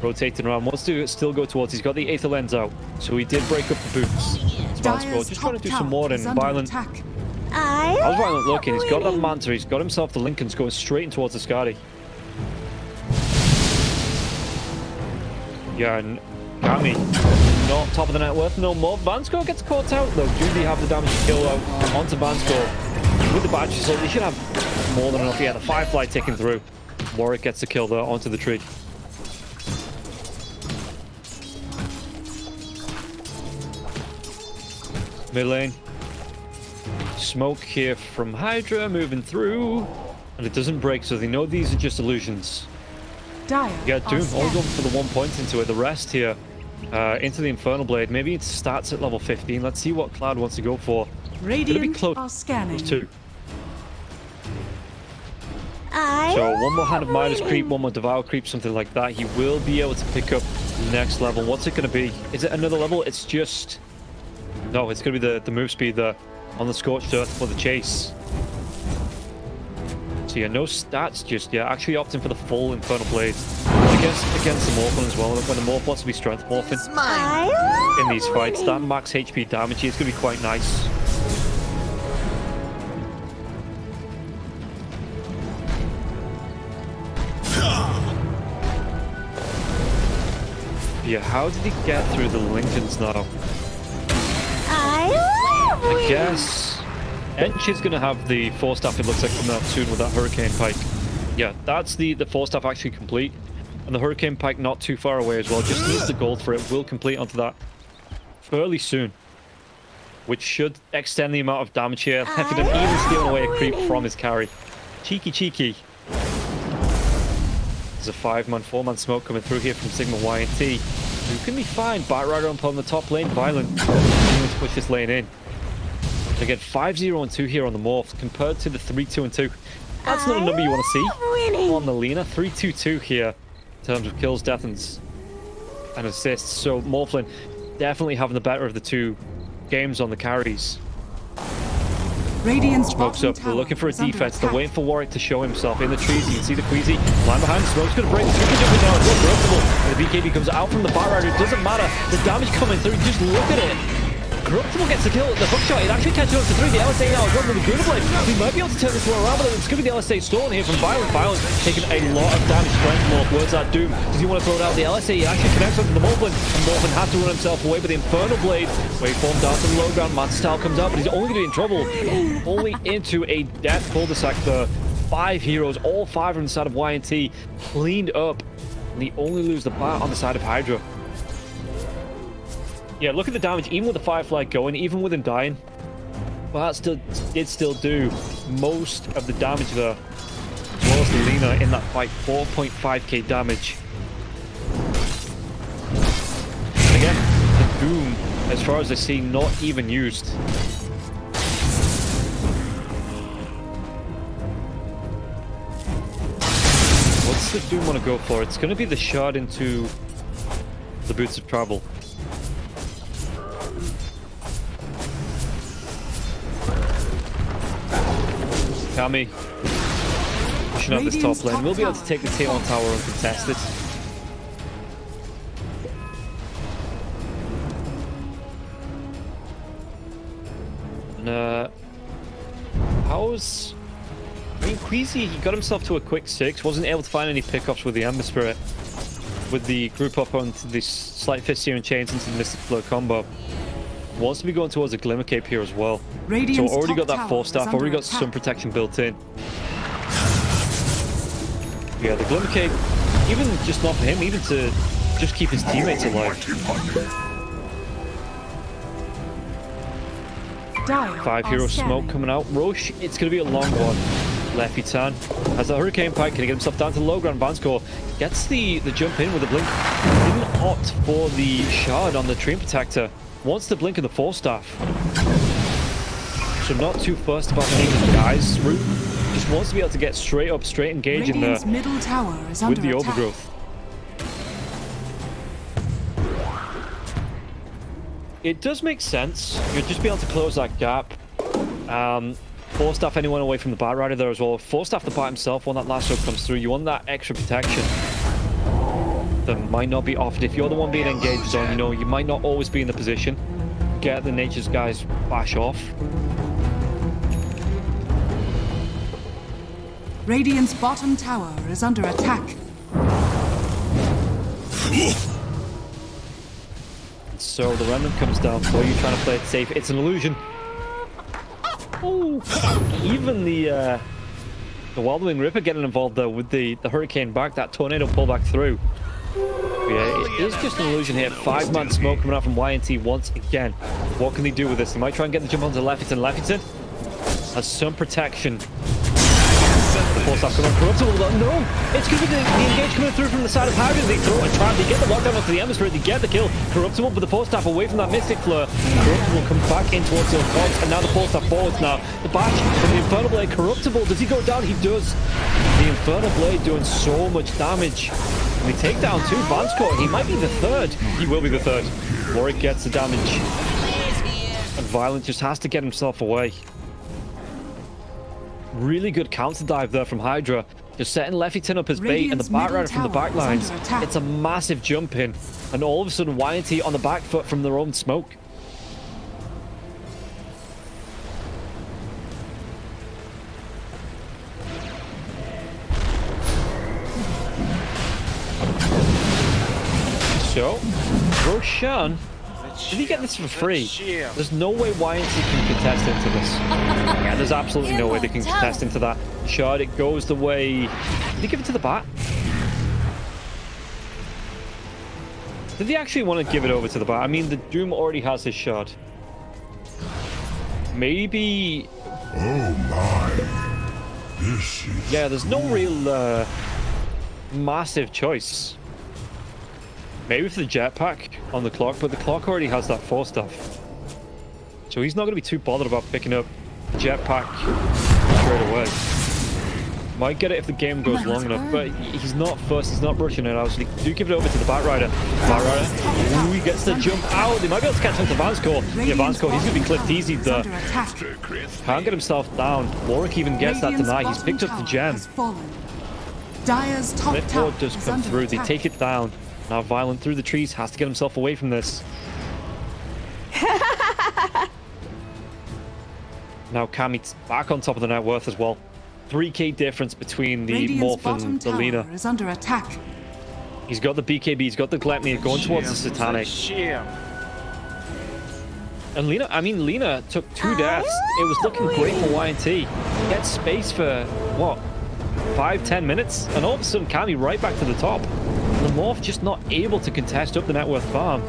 rotating around. Wants to still go towards. He's got the Aether Lens out. So he did break up the boots. Just trying to do some more than Violent. How's Violent looking? He's got that Manta. He's got himself the Lincolns going straight in towards the Skadi. Yeah, and Kami, not top of the net worth no more. Vansko gets caught out though. Do they have the damage to kill out onto Vansko with the badge? So they should have more than enough. Yeah, the Firefly ticking through. Warwick gets the kill there onto the tree. Mid lane. Smoke here from HYDRA moving through. And it doesn't break, so they know these are just illusions. Yeah, Doom all going for the 1 point into it. The rest here into the Infernal Blade. Maybe it starts at level 15. Let's see what Cloud wants to go for. Radiant be close. are scanning. Two. So one more Hand of Midas creep, one more Devour creep, something like that. He will be able to pick up next level. What's it going to be? Is it another level? It's just... No, it's going to be the move speed there on the Scorched Earth for the chase. So yeah, no stats just yet. Actually opting for the full Infernal Blade. Against the Morphin as well. When the Morph wants to be Strength Morphin in these fights, that max HP damage is going to be quite nice. Yeah, how did he get through the Lincolns now? I guess Ench is going to have the Force Staff, it looks like, coming out soon with that Hurricane Pike. Yeah, that's the Force Staff actually complete. And the Hurricane Pike not too far away as well. Just needs the gold for it. Will complete onto that fairly soon. Which should extend the amount of damage here. Heffidan even stealing away a creep from his carry. Cheeky, cheeky. There's a 5-man, 4-man smoke coming through here from Sigma.YNT. Who can be fine. Batrider up on the top lane. Violent. Continuing to push this lane in. Again, 5-0 and 2 here on the Morph compared to the 3-2 and 2. That's not a number you want to see on the Lina. 3-2-2 here in terms of kills, deaths, and assists. So Morphlin definitely having the better of the two games on the carries. Radiant's Smoke's up. They're looking for a defense. They're waiting for Warwick to show himself in the trees. You can see the Queasy line behind. Smoke's going to break. Super jumping down. It's corruptible. And the BKB comes out from the Batrider. It doesn't matter. The damage coming through. Just look at it. Corruptible gets the kill. The hookshot. It actually catches up to 3. The LSA now is running with the Green Blade. We might be able to turn this one around, but it's going to be the LSA stolen here from Violent. Violent taking a lot of damage. Strength Morph. Where's that Doom? Does he want to throw it out? The LSA actually connects onto the Morphin. And Morphin has to run himself away with the Infernal Blade. Waveform down to the low ground. Mad Style comes out, but he's only going to be in trouble. Only into a death cul-de-sac there. 5 heroes, all 5 on the side of YNT, cleaned up. And they only lose the bat on the side of HYDRA. Yeah, look at the damage, even with the Firefly going, even with him dying. But that did still do most of the damage there. As well as the Lina in that fight, 4.5k damage. And again, the Doom, as far as I see, not even used. What's the Doom want to go for? It's going to be the shard into the Boots of Travel. Kami pushing out this top lane. We'll be able to take the T1 tower uncontested. how's... I mean, Queasy, he got himself to a quick 6, wasn't able to find any pickups with the Ember Spirit. With the group up onto the slight fist searing chains into the Mystic Flow combo. Wants to be going towards a Glimmer Cape here as well. Radiant's so already got that top Force tower Staff, is already under got attack. some protection built in. Yeah, the Glimmer Cape, even just not for him, even to just keep his teammates alive. Dire 5 are hero scanning. smoke coming out. Roche, it's going to be a long one. Lefty Tan has a Hurricane Pike. Can he get himself down to the low ground? Vanscore gets the jump in with the blink. Didn't opt for the shard on the Train Protector. Wants the blink and the Force Staff. So not too fussed about any guys route. Just wants to be able to get straight up, straight engage in Radiant's there middle tower is with under the attack. overgrowth. It does make sense. You'll just be able to close that gap. Force Staff anyone away from the Bat Rider there as well. Force Staff the Bat himself when that lasso comes through. You want that extra protection that might not be offered. If you're the one being engaged on, you know, you might not always be in the position. Get the Nature's guys bash off. Radiant's bottom tower is under attack. So the Remnant comes down for you, trying to play it safe. It's an illusion. Oh, even the Wild Wing Ripper getting involved there with the Hurricane back, that Tornado pull back through. Yeah, it is just an illusion here. 5-man smoke coming out from YNT once again. What can they do with this? They might try and get the jump onto Leffington. Leffington has some protection. Force Staff coming on. Corruptible. No! It's going to be the engage coming through from the side of Hydra. They throw a trap. They get the lockdown onto the Ember Spirit. They get the kill. Corruptible, but the Force Staff away from that Mystic Flare. Corruptible comes back in towards the cogs, and now the Force Staff forwards now. The bash from the Infernal Blade. Corruptible, does he go down? He does. The Infernal Blade doing so much damage. And they take down 2. Vanscore, he might be the 3rd. He will be the 3rd. Warwick gets the damage. And Violent just has to get himself away. Really good counter dive there from HYDRA. Just setting Leffington up as bait, and the Bat Rider from the back lines. It's a massive jump in. And all of a sudden, YNT on the back foot from their own smoke. So, Roshan, did he get this for free? There's no way YNT can contest into this. Yeah, there's absolutely no way they can contest into that. Shard, it goes the way... Did he give it to the Bat? Did he actually want to give it over to the Bat? I mean, the Doom already has his shard. Maybe... Oh my. This is... Yeah, there's no real massive choice. Maybe for the jetpack on the clock, but the clock already has that Force Staff. So he's not going to be too bothered about picking up the jetpack straight away. Might get it if the game goes long enough, but he's not fussed, he's not rushing it out. So they do give it over to the Bat Rider. Bat Rider, ooh, he gets the jump out. They might be able to catch up to Vanscore. Yeah, Vanscore, he's going to be clipped easy there. Can't get himself down. Warwick even gets that tonight. He's picked up the gem. Dire's top Flipboard tower does is come under through. They attack. take it down. Now Violent through the trees has to get himself away from this. Now Cammy's back on top of the net worth as well. 3k difference between the Radiant's Morph and the Lina. is under attack. He's got the BKB, he's got the Gluttony going towards the Satanic. And Lina, I mean, Lina took 2 deaths. It was looking great for YNT. Gets space for, what, 5-10 minutes? And all of a sudden, Cammy right back to the top. The Morph just not able to contest up the net worth farm.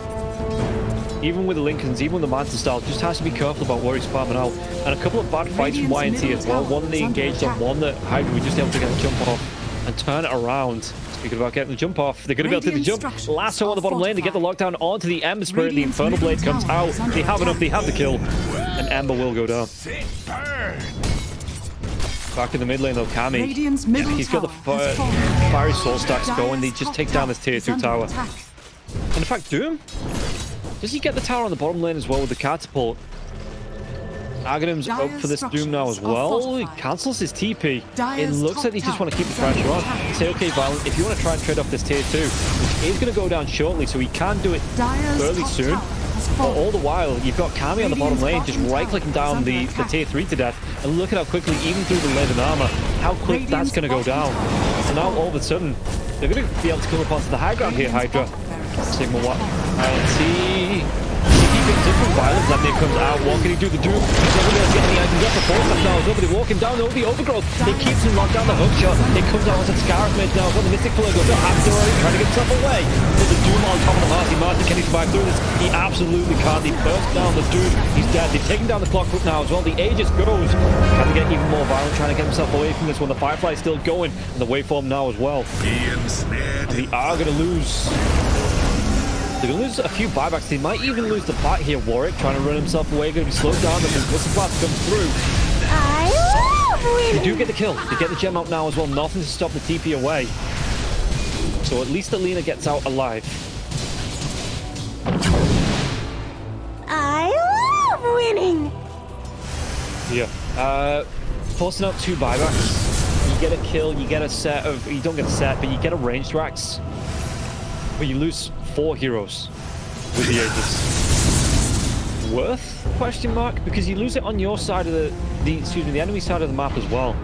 Even with the Lincolns, even with the Manta style, just has to be careful about where he's farming out. And a couple of bad fights from YNT as well. One they engaged on, one that HYDRA was just able to get the jump off and turn it around. Speaking about getting the jump off, they're going to be able to take the jump. Lasso on the bottom lane, they get the lockdown onto the Ember Spirit. The Infernal Blade comes out. They have enough, they have the kill. And Ember will go down. Back in the mid lane though, Cammy. He's got the fiery soul stacks going. They just take down this tier 2 tower. And in fact, Doom, does he get the tower on the bottom lane as well with the catapult? Aghanim's up for this Doom now as well. He cancels his TP. It looks like they just want to keep the pressure on. Say, okay, Violent, if you want to try and trade off this tier 2, which is going to go down shortly, so he can do it fairly soon. All the while, you've got Kami on the bottom lane, just right-clicking down the tier 3 to death. And look at how quickly, even through the leaden armor, how quick that's going to go down. So now, all of a sudden, they're going to be able to come up onto the high ground here, Hydra. Sigma.YNT. Different violence. Lemnir comes out. What can he do? The Doom. He's not going to be able to get any items up before that now. They're walking down over the overgrowth. They keeps him locked down the hook shot. It comes out onto the Scarif mid now. Got the Mystic Flow goes up. After trying to get himself away. But the Doom on top of the Marcy. Marcy, can he survive through this? He absolutely can't. He bursts down the Doom. He's dead. They've taken down the clock now as well. The Aegis goes. Trying to get even more violent. Trying to get himself away from this one. The Firefly is still going. And the waveform now as well. And they are going to lose. They're going to lose a few buybacks. They might even lose the fight here. Warwick trying to run himself away. Going to be slowed down. The Whistle Blast comes through. I love winning. They do get the kill. They get the gem out now as well. Nothing to stop the TP away. So at least Alina gets out alive. I love winning. Yeah. Forcing out 2 buybacks. You get a kill. You get a set of... You don't get a set, but you get a ranged racks. But you lose 4 heroes with the Aegis. Worth? Question mark? Because you lose it on your side of the enemy side of the map as well. So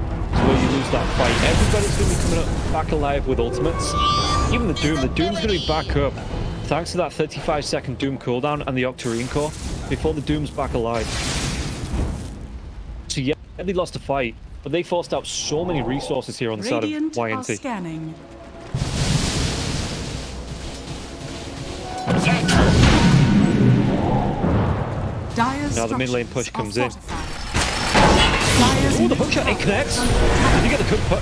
where you lose that fight. Everybody's going to be coming up back alive with ultimates. Even the Doom. The Doom's going to be back up thanks to that 35-second Doom cooldown and the Octarine core before the Doom's back alive. So yeah, they lost a fight, but they forced out so many resources here on the side of YNT. Scanning. Now the mid lane push comes in. Oh, the hookshot, it connects. Did you get the good push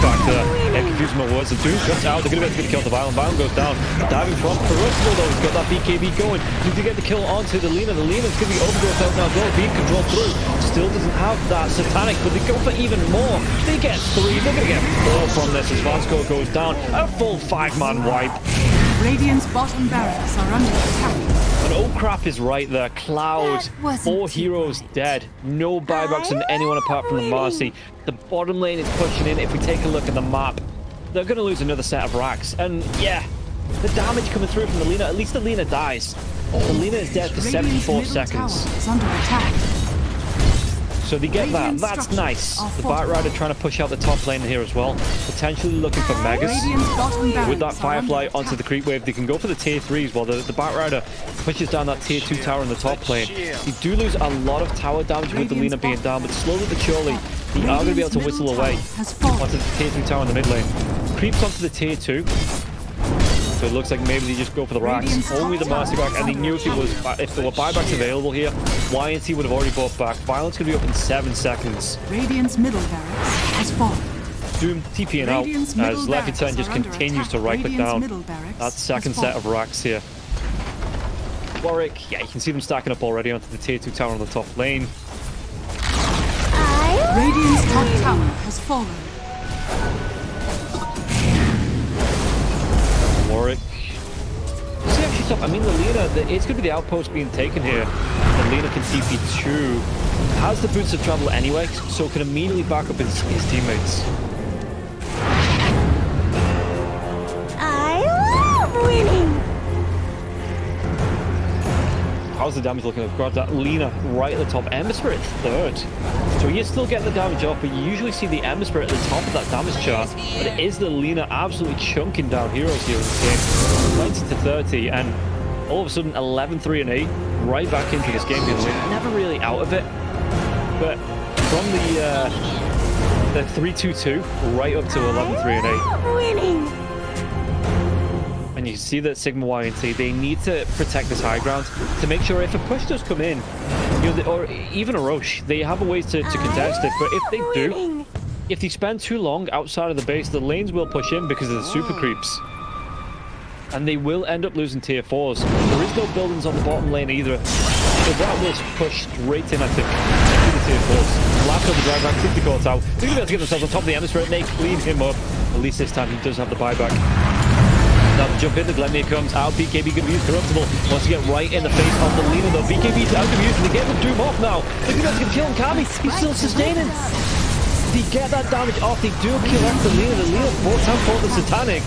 back there? Yeah, confusing my words. The Doom cuts out. They're going to be able to kill the Violent. Violent goes down. Diving from Perusable though. He's got that BKB going. Did you get the kill onto the Lina? The Lina's going to be overgrowth out now. Well, being controlled through. Still doesn't have that Satanic, but they go for even more. They get 3. They're going to get 4 from this as Vansco goes down. A full 5-man wipe. Radiant's bottom barracks are under attack. And oh crap is right there. Cloud, 4 heroes dead. No buybacks on anyone apart from the Marcy. The bottom lane is pushing in. If we take a look at the map, they're going to lose another set of racks. And yeah, the damage coming through from the Lina. At least the Lina dies. The Lina is dead for 74 seconds. Is under attack. So they get that. That's nice. The Bite Rider trying to push out the top lane here as well. Potentially looking for Megas. With that Firefly onto the creep wave, they can go for the tier 3s while the Bite Rider pushes down that tier 2 tower in the top lane. You do lose a lot of tower damage with the Lina being down, but slowly but surely, you are going to be able to whistle away onto the tier 3 tower in the mid lane. Creeps onto the tier 2. So it looks like maybe they just go for the racks. Only the Marcy back, and they knew if there were buybacks available here, YNT would have already bought back. Violence could be up in 7 seconds. Radiant's middle barracks has fallen. Doom TPing out as Levitan just continues to right-click down that second set of racks here. Warwick, yeah, you can see them stacking up already onto the tier 2 tower on the top lane. Radiant's top tower has fallen. Warwick. See how she's up. I mean, the Lina, it's going to be the outpost being taken here. The Lina can TP2. Has the boots of travel anyway, so can immediately back up his teammates. I love winning. How's the damage looking? I've got that Lina right at the top. Ember Spirit 3rd. So he is still getting the damage off, but you usually see the Ember Spirit at the top of that damage chart. But it is the Lina absolutely chunking down heroes here in this game. 90 to 30, and all of a sudden 11, 3, and 8. Right back into this game. Never really out of it. But from the 3-2-2 right up to 11, 3, and 8. Winning. And you see that Sigma.YNT, they need to protect this high ground to make sure if a push does come in, you know, or even a rush, they have a way to contest it. But if they do, if they spend too long outside of the base, the lanes will push in because of the super creeps. And they will end up losing tier 4s. There is no buildings on the bottom lane either. So that will push straight in, I think, to the tier 4s. Last of the drive back, 50 caught out. They're going to be able to get themselves on top of the hemisphere, and they clean him up. At least this time he does have the buyback. Now the jump in, the Glenmere comes out. BKB going to use Corruptible. Wants to get right in the face of the Lina though. BKB's out of use, and they get the Doom off now. They're going to kill him, Kami. He's still sustaining. They get that damage off. They do kill off the Lina. The Lina 4-time for the Satanic.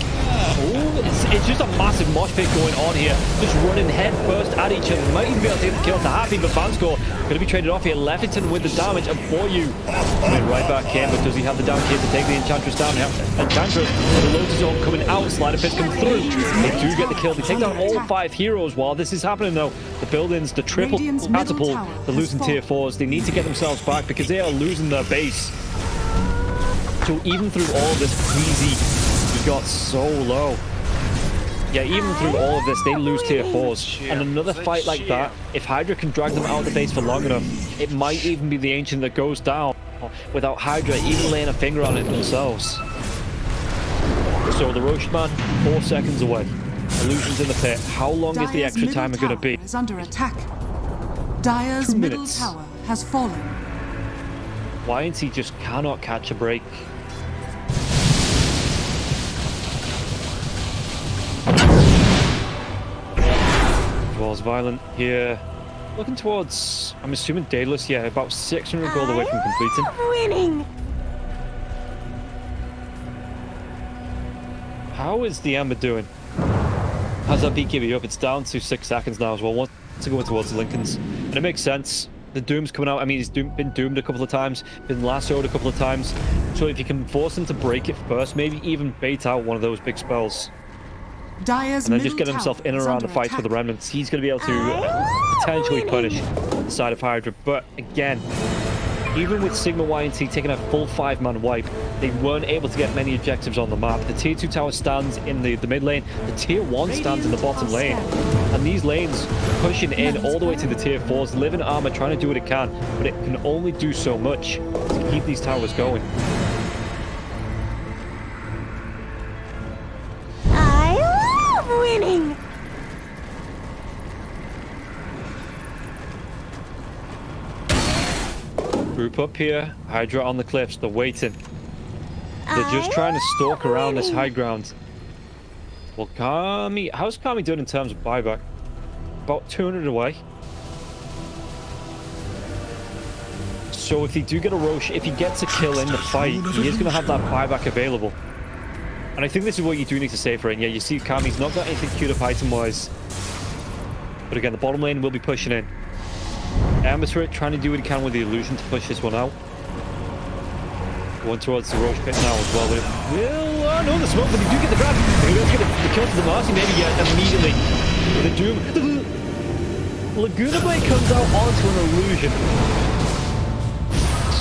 It's just a massive mosh pit going on here. Just running head first at each other. Might even be able to get the kill to Happy, but Vanscore going to be traded off here. Leffington with the damage, and for you. Coming right back in, but does he have the damage here to take the Enchantress down? Enchantress, the Lotus Zone coming out. Slider Fist coming through. They do get the kill. They take down all 5 heroes. While this is happening, though, the buildings, the triple catapult, they're losing tier 4s. They need to get themselves back because they are losing their base. So even through all of this, Queasy, he got so low. Yeah, even through all of this, they lose tier 4s. And another fight like that, if HYDRA can drag them out of the base for long enough, it might even be the Ancient that goes down without HYDRA even laying a finger on it themselves. So the Rocheman, 4 seconds away. Illusions in the pit. How long is the extra timer going to be? Is under attack. Dire's middle tower has fallen. YNT just cannot catch a break. Was Violent here. Looking towards, I'm assuming Daedalus, yeah, about 600 gold away from completing. Winning. How is the Ember doing? How's that BKB up? It's down to 6 seconds now as well. Wants to go towards Lincoln's. And it makes sense. The Doom's coming out. I mean, he's been doomed a couple of times, been lassoed a couple of times. So if you can force him to break it first, maybe even bait out one of those big spells. Dire's and then just get himself in and around the fights with the remnants. He's going to be able to potentially punish the side of HYDRA. But again, even with Sigma.YNT taking a full 5-man wipe, they weren't able to get many objectives on the map. The tier 2 tower stands in the mid lane. The tier 1 stands in the bottom lane. And these lanes pushing in all the way to the tier 4s, living armor, trying to do what it can, but it can only do so much to keep these towers going. Winning. Group up here. HYDRA on the cliffs. They're waiting. They're just trying to stalk around this high ground. Well, Kami... How's Kami doing in terms of buyback? About 200 away. So if they do get a Roche, if he gets a kill in the fight, he is going to have that buyback available. And I think this is what you do need to save for it. And yeah, you see Kami's not got anything queued up item-wise. But again, the bottom lane will be pushing in. Ember trying to do what he can with the illusion to push this one out. Going towards the Roche pit now as well. But it will... no, the smoke, but they do get the grab. They're going to get the kill to the Marcy maybe immediately. With a Doom. The Laguna Blade comes out onto an illusion.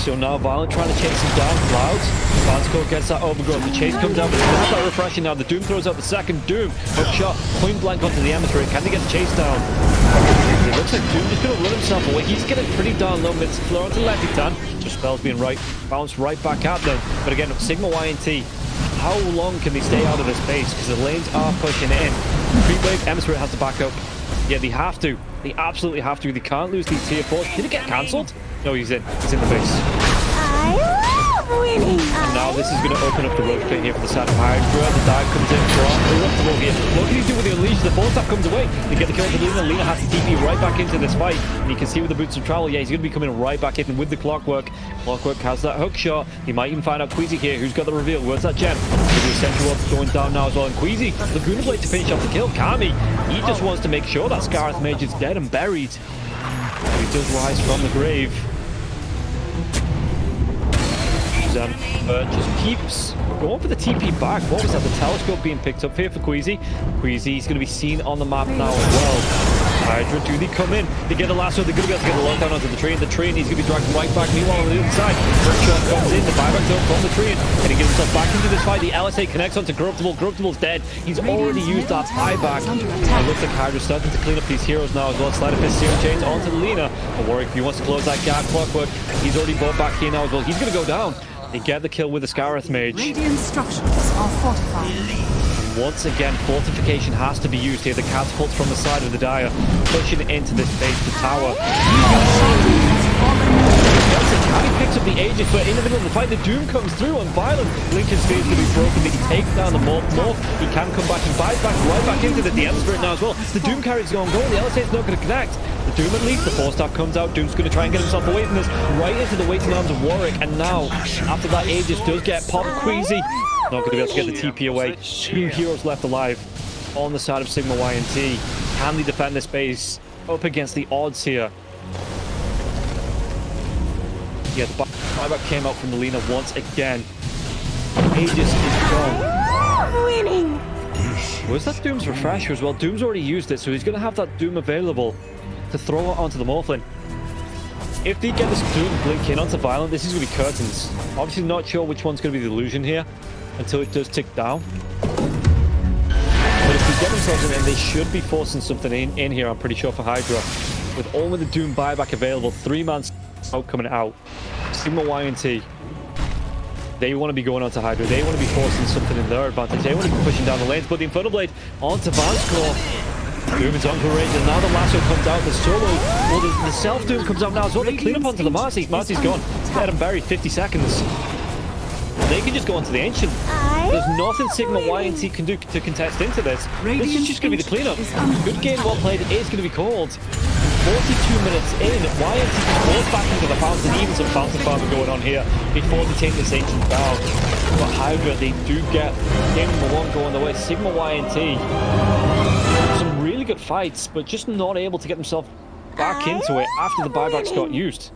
So now Violent trying to chase him down. Clouds. Vanscore gets that overgrowth. The chase comes out, but it's not that refreshing now. The Doom throws out the second Doom. Hook shot, point blank onto the Emissary. Can they get the chase down? It looks like Doom just going to run himself away. He's getting pretty darn low. It's floor onto Lefty-Tan. Just spells being right. Bounce right back at them. But again, Sigma.YNT, how long can they stay out of this base? Because the lanes are pushing in. Creep wave, Emissary has to back up. Yeah, they have to. They absolutely have to. They can't lose these tier 4s. Did it get cancelled? No, he's in. He's in the base. I love winning. And now this is going to open up the Roche pit here for the side of HYDRA. The dive comes in from here. What can he do with the unleash? The full staff comes away. They get the kill for Lina. Lina has to TP right back into this fight. And you can see with the boots of travel, yeah, he's going to be coming right back in with the clockwork. Clockwork has that hook shot. He might even find out Queasy here, who's got the reveal. Where's that gem? The essential orb's going down now as well. And Queasy, Laguna Blade to finish off the kill. Kami, he just wants to make sure that Scarith Mage is dead and buried. He does rise from the grave. Just keeps going for the TP back. What was that? The telescope being picked up here for Queasy. Queasy's going to be seen on the map now as well. HYDRA, do they come in? They get the lasso. They're going to be able to get the lockdown onto the train. The train, he's going to be dragged right back. Meanwhile, on the other side, Shot comes in. The buyback zone from the train. Can he get himself back into this fight? The LSA connects onto Corruptible. Corruptible's dead. He's already used that buyback. It looks like HYDRA's starting to clean up these heroes now as well. Slider Fist, Serum Chains onto Lina. But Warwick, he wants to close that gap. Clockwork, he's already bought back here now as well. He's going to go down. They get the kill with the Scarith Mage. Radiant structures are fortified. And once again, fortification has to be used here. The catapults from the side of the Dire pushing into this base, the tower. He picks up the Aegis, but in the middle of the fight, the Doom comes through on Violent. Lincoln's speed is going to be broken, but he takes down the Morph. He can come back and buys back right back into the Ember Spirit now as well. The Doom carry's going goal. The LSA is not going to connect. The Doom at least, the 4-staff comes out. Doom's going to try and get himself away from this, right into the waiting arms of Warwick. And now, after that Aegis does get popped, Queasy Not going to be able to get the TP away. 2 heroes left alive on the side of Sigma.YNT. Can they defend this base up against the odds here? Yeah, the buyback came out from the Lina once again. Aegis is gone. Winning! Where's that Doom's refresher as well? Doom's already used it, so he's going to have that Doom available to throw it onto the Morphling. If they get this Doom blink in onto Violent, this is going to be curtains. Obviously not sure which one's going to be the illusion here until it does tick down. But if they get themselves in, they should be forcing something in here, I'm pretty sure, for HYDRA. With only the Doom buyback available, 3-man smoke coming out. Sigma.YNT, they want to be going on to HYDRA. They want to be forcing something in their advantage. They want to be pushing down the lanes, but the Infernal Blade onto Vanscore. Doom is on for range, and now the lasso comes out. The solo, well, the self-Doom comes out now as well. They clean up onto the Marcy. Marcy's gone. Dead and buried, 50 seconds. They can just go onto the Ancient. There's nothing Sigma.YNT can do to contest into this. This is just going to be the cleanup. Good game, well played. It is going to be called. 42 minutes in, YNT just falls back into the fountain. Even some fountain farming going on here before they take this Ancient down. But HYDRA, they do get game number 1 going their way. Sigma.YNT, some really good fights, but just not able to get themselves back into it after the buybacks got used.